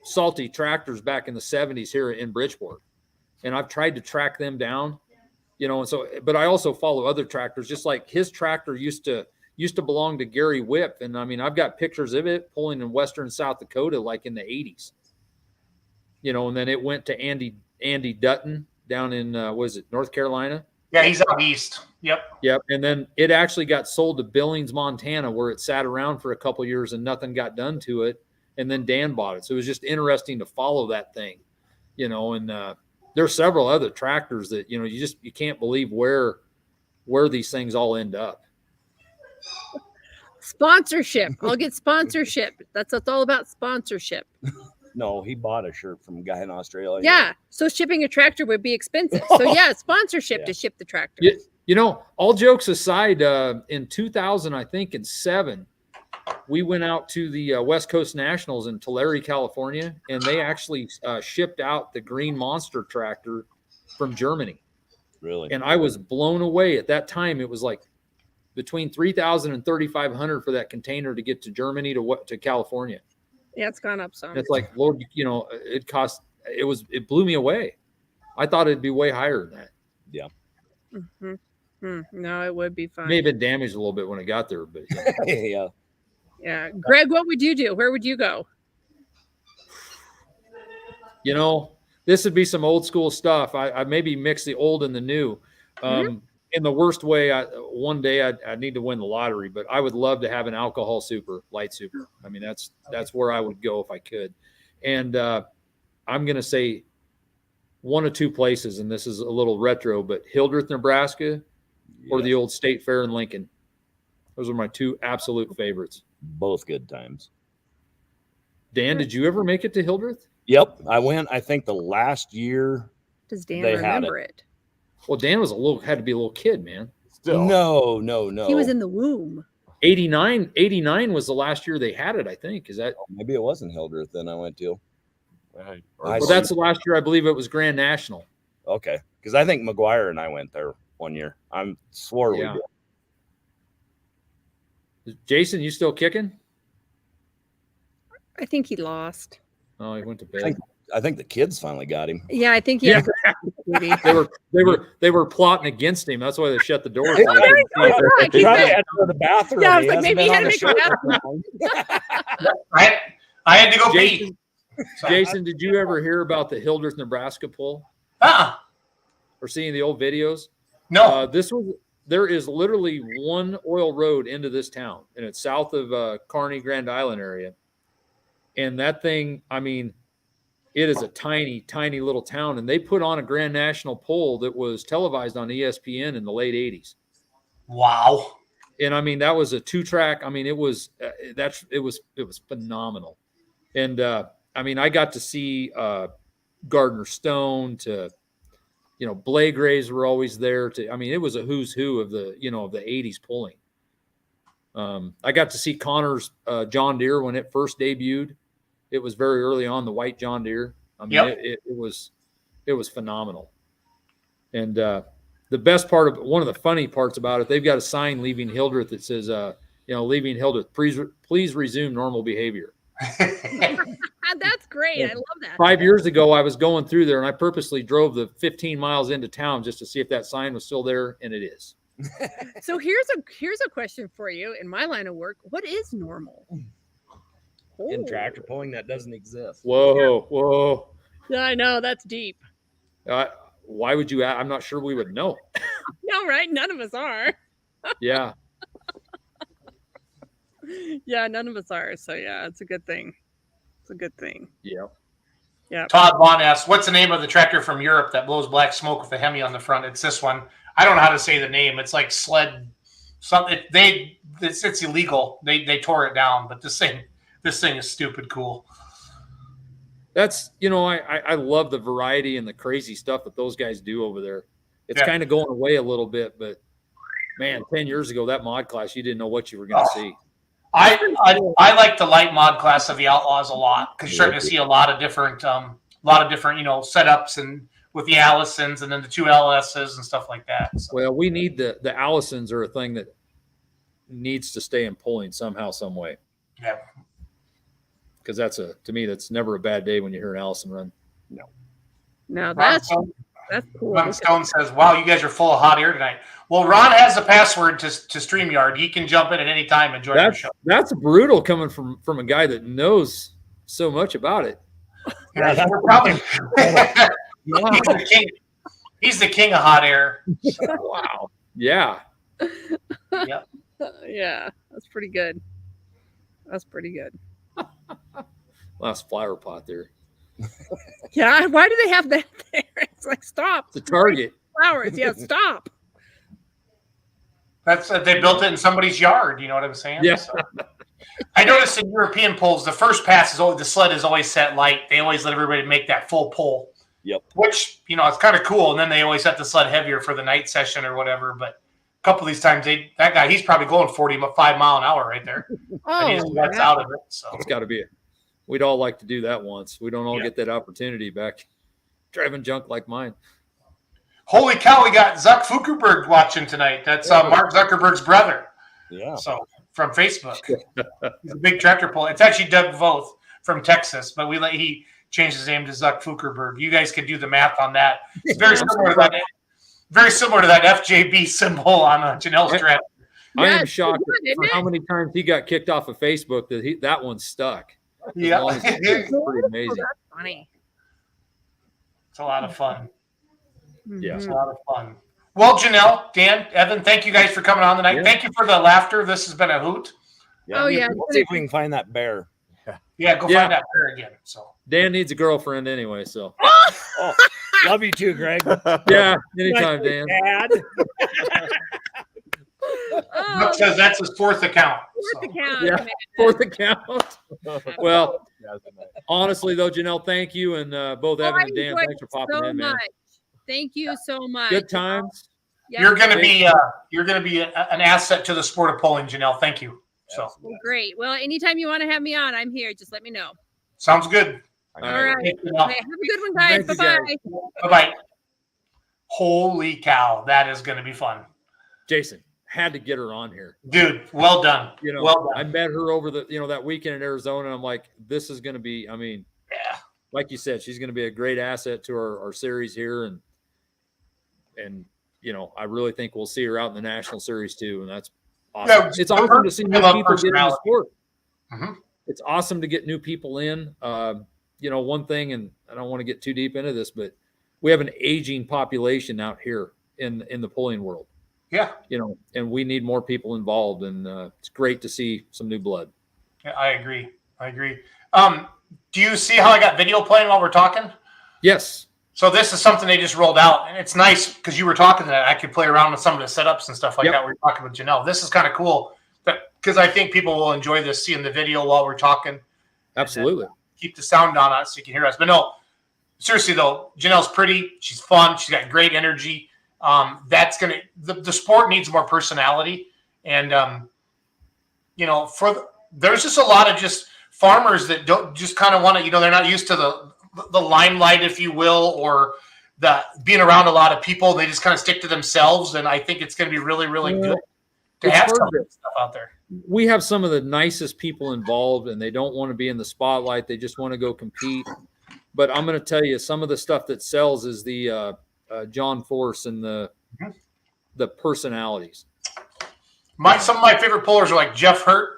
salty tractors back in the 70s here in Bridgeport, and I've tried to track them down, and so, but I also follow other tractors, just like his tractor used to belong to Gary Whip. And I mean, I've got pictures of it pulling in western South Dakota, like in the 80s, and then it went to Andy Dutton down in, was it North Carolina? Yeah, he's out east. Yep. And then it actually got sold to Billings, Montana, where it sat around for a couple years and nothing got done to it. And then Dan bought it. So it was just interesting to follow that thing, and there's several other tractors that, you can't believe where these things all end up. Sponsorship. I'll get sponsorship. That's all about sponsorship. No, he bought a shirt from a guy in Australia. Yeah. So shipping a tractor would be expensive. So yeah, sponsorship to ship the tractor. All jokes aside, in 2000, I think in 7, we went out to the West Coast Nationals in Tulare, California, and they actually shipped out the Green Monster tractor from Germany. Really? And I was blown away. At that time, it was like between $3,000 and $3,500 for that container to get to Germany to California. Yeah, it's gone up some. It's like, Lord, it blew me away. I thought it'd be way higher than that. Yeah. Mm-hmm. No, it would be fun. May have been damaged a little bit when it got there, but yeah. Yeah. Greg, what would you do? Where would you go? This would be some old school stuff. I maybe mix the old and the new. In the worst way, one day I need to win the lottery, but I would love to have an alcohol light super. I mean, that's where I would go if I could. And I'm going to say one of 2 places, and this is a little retro, but Hildreth, Nebraska, or the old State Fair in Lincoln. Those are my 2 absolute favorites. Both good times. Dan, did you ever make it to Hildreth? Yep. I went, I think the last year. Does Dan remember it? Well, Dan had to be a little kid, man. Still. No. He was in the womb. 89 was the last year they had it, I think. Is that? Maybe it wasn't Hildreth then I went to. Well, that's the last year I believe it was Grand National. Okay. Because I think McGuire and I went there one year. I swore we did. Jason, you still kicking? I think he lost. Oh, he went to bed. I think the kids finally got him. Yeah, I think they were plotting against him. That's why they shut the door. They probably had to go to the bathroom. Yeah, I was like, maybe he had to make a bathroom. I had to go pee. Jason, did you ever hear about the Hildreth, Nebraska pull? Or seeing the old videos? No. There is literally one oil road into this town, and it's south of Kearney, Grand Island area. And that thing, I mean, it is a tiny, tiny little town, and they put on a Grand National poll that was televised on ESPN in the late 80s. Wow. And I mean, that was a 2-track. I mean, it was phenomenal. And I mean, I got to see Gardner Stone to, Blake Graves were always there I mean, it was a who's who of the, of the 80s pulling. I got to see Connor's John Deere when it first debuted. It was very early on, the white John Deere. I mean, it was phenomenal. And the best part one of the funny parts about it, they've got a sign leaving Hildreth that says, leaving Hildreth, please resume normal behavior. That's great. I love that. 5 years ago, I was going through there, and I purposely drove the 15 miles into town just to see if that sign was still there, and it is. So here's a question for you. In my line of work, what is normal? In tractor pulling, that doesn't exist. Whoa. Yeah, I know. That's deep. Why would you? I'm not sure we would know. No, right? None of us are. Yeah. Yeah, none of us are. So yeah, it's a good thing. It's a good thing. Yeah. Yeah. Todd Vaughn asks, "What's the name of the tractor from Europe that blows black smoke with a Hemi on the front?" It's this one. I don't know how to say the name. It's like sled. Something. It's illegal. They tore it down, but this thing is stupid cool. That's I love the variety and the crazy stuff that those guys do over there. It's kind of going away a little bit, but man, 10 years ago, that mod class, you didn't know what you were going to see. I like the light mod class of the Outlaws a lot because you're starting to see a lot of different setups and with the Allisons and then the 2 LSs and stuff like that. So. Well, we need the Allisons are a thing that needs to stay in pulling somehow, some way. Yeah. Because to me, that's never a bad day when you hear an Allison run. No, that's cool. Ron Stone says, "Wow, you guys are full of hot air tonight." Well, Ron has the password to StreamYard. He can jump in at any time and join the show. That's brutal coming from a guy that knows so much about it. Yeah, we're probably he's the king of hot air. Wow. Yeah. Yep. Yeah, that's pretty good. Last flower pot there. Yeah, why do they have that there? It's like, stop. The target. Flowers, yeah, stop. That's they built it in somebody's yard. You know what I'm saying? Yeah. So. I noticed in European pulls, the first pass is always the sled is always set light. They always let everybody make that full pull. Yep. Which it's kind of cool. And then they always set the sled heavier for the night session or whatever. But a couple of these times, that guy, he's probably going 45 mile an hour right there. And he's nuts out of it. So it's got to be we'd all like to do that once. We don't all get that opportunity back driving junk like mine. Holy cow, we got Zuck Fukerberg watching tonight. That's Mark Zuckerberg's brother. Yeah. So from Facebook. He's a big tractor puller. It's actually Doug Voth from Texas, but he changed his name to Zuck Fukerberg. You guys could do the math on that. It's very similar to that FJB symbol on Janelle's tractor. I am shocked for how many times he got kicked off of Facebook that one stuck. Yeah. It's pretty amazing. That's funny. It's a lot of fun. Yeah. It's a lot of fun. Well, Janelle, Dan, Evan, thank you guys for coming on tonight. Yeah. Thank you for the laughter. This has been a hoot. Yeah, we'll see if we can find that bear. Yeah, go find that bear again. So Dan needs a girlfriend anyway, so. Oh, love you too, Greg. Yeah, anytime, Dan. Dad. Brooke says that's his fourth account. Fourth account. Well, honestly though, Janelle, thank you, and both Evan and Dan, thanks for popping in, man. Thank you so much. Good times. Yeah. You're gonna be an asset to the sport of pulling, Janelle. Thank you. So great. Well, anytime you want to have me on, I'm here. Just let me know. Sounds good. All right. Okay, have a good one, guys. Bye-bye. Bye-bye. Holy cow, that is going to be fun. Jason, had to get her on here. Dude, well done. Well done. I met her over that weekend in Arizona, and I'm like, this is going to be, like you said, she's going to be a great asset to our series here. And I really think we'll see her out in the national series too. And that's awesome. Yeah, it's awesome to see new people get in the sport. Mm-hmm. It's awesome to get new people in. One thing, and I don't want to get too deep into this, but we have an aging population out here in the pulling world. Yeah. And we need more people involved, and it's great to see some new blood. Yeah, I agree. Do you see how I got video playing while we're talking? Yes. So this is something they just rolled out, and it's nice because you were talking to that. I could play around with some of the setups and stuff like that. We're talking with Janelle. This is kind of cool because I think people will enjoy this, seeing the video while we're talking. Absolutely. Keep the sound on us so you can hear us. But no, seriously though, Janelle's pretty. She's fun. She's got great energy. The sport needs more personality, and there's just a lot of just farmers that don't just kind of want to. They're not used to the limelight, if you will, or the being around a lot of people. They just kind of stick to themselves, and I think it's going to be really, really good to have some of this stuff out there. We have some of the nicest people involved, and they don't want to be in the spotlight. They just want to go compete. But I'm going to tell you, some of the stuff that sells is the John Force and the personalities. Some of my favorite pullers are like Jeff Hurt.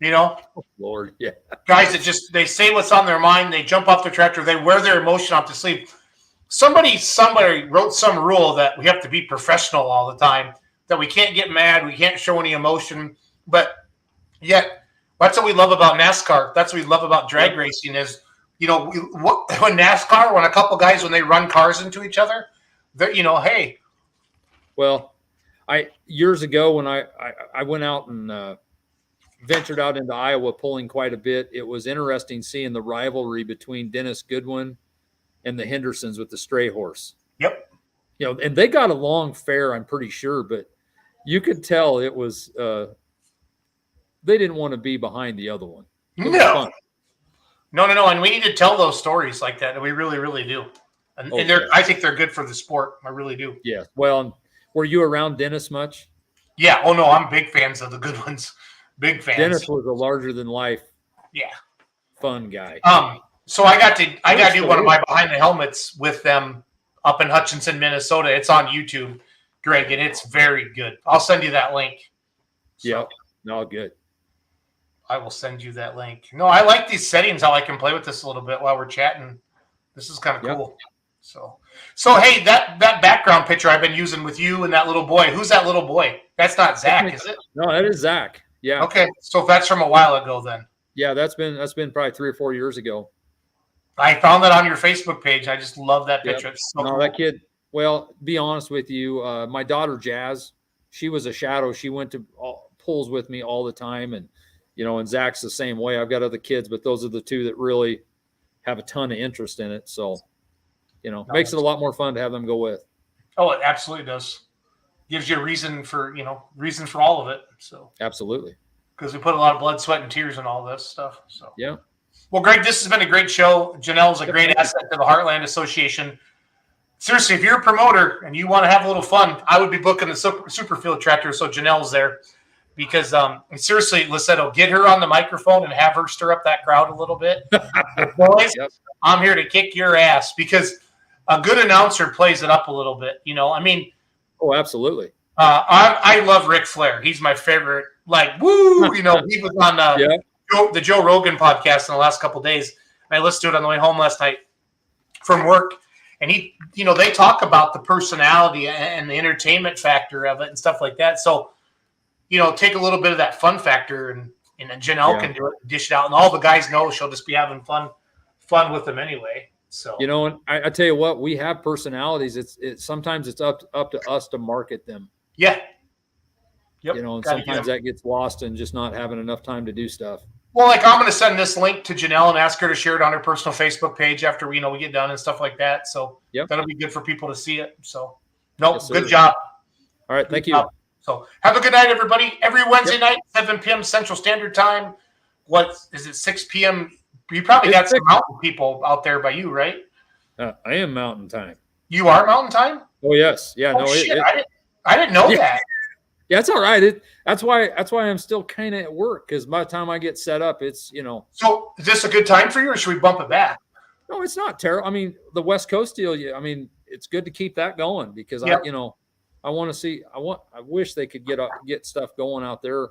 Oh, Lord, yeah. Guys that they say what's on their mind. They jump off their tractor. They wear their emotion off the sleeve. Somebody wrote some rule that we have to be professional all the time, that we can't get mad. We can't show any emotion. But yet, that's what we love about NASCAR. That's what we love about drag racing is, when NASCAR, when a couple guys, when they run cars into each other, they're, hey. Well, years ago when I went out and ventured out into Iowa pulling quite a bit, it was interesting seeing the rivalry between Dennis Goodwin and the Hendersons with the stray horse. Yep. and they got along fair, I'm pretty sure, but you could tell it was they didn't want to be behind the other one. It was fun. No. And we need to tell those stories like that. We really, really do. And I think they're good for the sport. I really do. Yeah. Well, were you around Dennis much? Yeah. Oh no, I'm big fans of the good ones. Big fans. Dennis was a larger than life. Yeah. Fun guy. So I got to do one of my behind the helmets with them up in Hutchinson, Minnesota. It's on YouTube, Greg, and it's very good. I'll send you that link. Yep. No, good. I will send you that link. No, I like these settings, how I can play with this a little bit while we're chatting. This is kind of cool. So hey, that background picture I've been using with you and that little boy. Who's that little boy? That's not Zach, is it? No, that is Zach. Yeah. Okay, so that's from a while ago then. Yeah, that's been probably 3 or 4 years ago. I found that on your Facebook page. I just love that picture. Yep. It's so no, cool. That kid. Well, be honest with you, my daughter Jazz, she was a shadow. She went to pulls with me all the time, and and Zach's the same way. I've got other kids, but those are the two that really have a ton of interest in it. So, makes it a lot more fun to have them go with. Oh, it absolutely does. Gives you a reason for all of it. So absolutely, because we put a lot of blood, sweat, and tears in all this stuff. So yeah. Well, Greg, this has been a great show. Janelle's a great asset to the Heartland Association. Seriously, if you're a promoter and you want to have a little fun, I would be booking the super field tractor so Janelle's there. Because seriously, Lussetto, get her on the microphone and have her stir up that crowd a little bit. Boys, Yep. I'm here to kick your ass because a good announcer plays it up a little bit. Oh, absolutely. I love Ric Flair. He's my favorite. Like, woo! He was on the Joe Rogan podcast in the last couple of days. I listened to it on the way home last night from work, and they talk about the personality and the entertainment factor of it and stuff like that. So. Take a little bit of that fun factor, and Janelle can do it, dish it out, and all the guys know she'll just be having fun with them anyway. So and I tell you what, we have personalities. It's sometimes it's up to us to market them. Yeah. Yep. And sometimes that gets lost in just not having enough time to do stuff. Well, like I'm going to send this link to Janelle and ask her to share it on her personal Facebook page after we get done and stuff like that. So that'll be good for people to see it. So good job. All right, thank you. So have a good night, everybody. Every Wednesday night, 7 p.m. Central Standard Time. What is it, 6 p.m.? You probably got some mountain people out there by you, right? I am Mountain Time. You are Mountain Time? Oh, yes. Yeah. Shit. I didn't know that. Yeah, it's all right. That's why I'm still kind of at work, because by the time I get set up, it's, So is this a good time for you, or should we bump it back? No, it's not terrible. I mean, the West Coast deal, it's good to keep that going because I want to see. I wish they could get stuff going out there.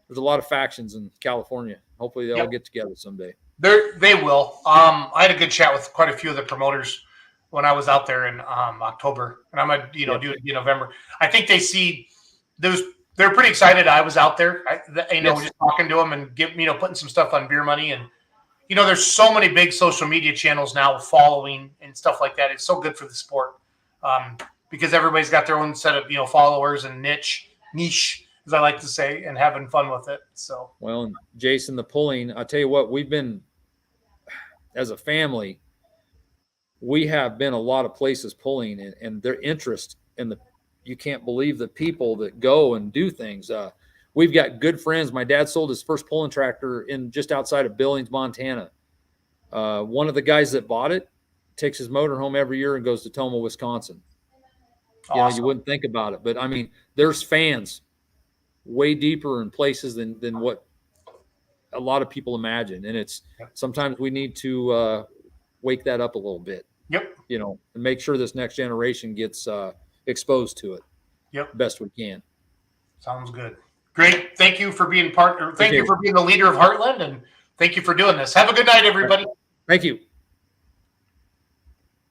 There's a lot of factions in California. Hopefully, they'll all get together someday. They will. I had a good chat with quite a few of the promoters when I was out there in October, and I'm gonna do it in November. I think they see those. They're pretty excited. I was out there. Just talking to them and putting some stuff on Beer Money, and there's so many big social media channels now following and stuff like that. It's so good for the sport. Because everybody's got their own set of followers and niche, as I like to say, and having fun with it. So and Jason, the pulling, I tell you what, we've been as a family, we have been a lot of places pulling, and their interest in you can't believe the people that go and do things. We've got good friends. My dad sold his first pulling tractor in just outside of Billings, Montana. One of the guys that bought it takes his motor home every year and goes to Tomah, Wisconsin. Awesome. You wouldn't think about it, but there's fans way deeper in places than what a lot of people imagine. And it's sometimes we need to wake that up a little bit. Yep. And make sure this next generation gets exposed to it. Yep. Best we can. Sounds good. Great. Thank you for being Thank you for being the leader of Heartland, and thank you for doing this. Have a good night, everybody. Thank you.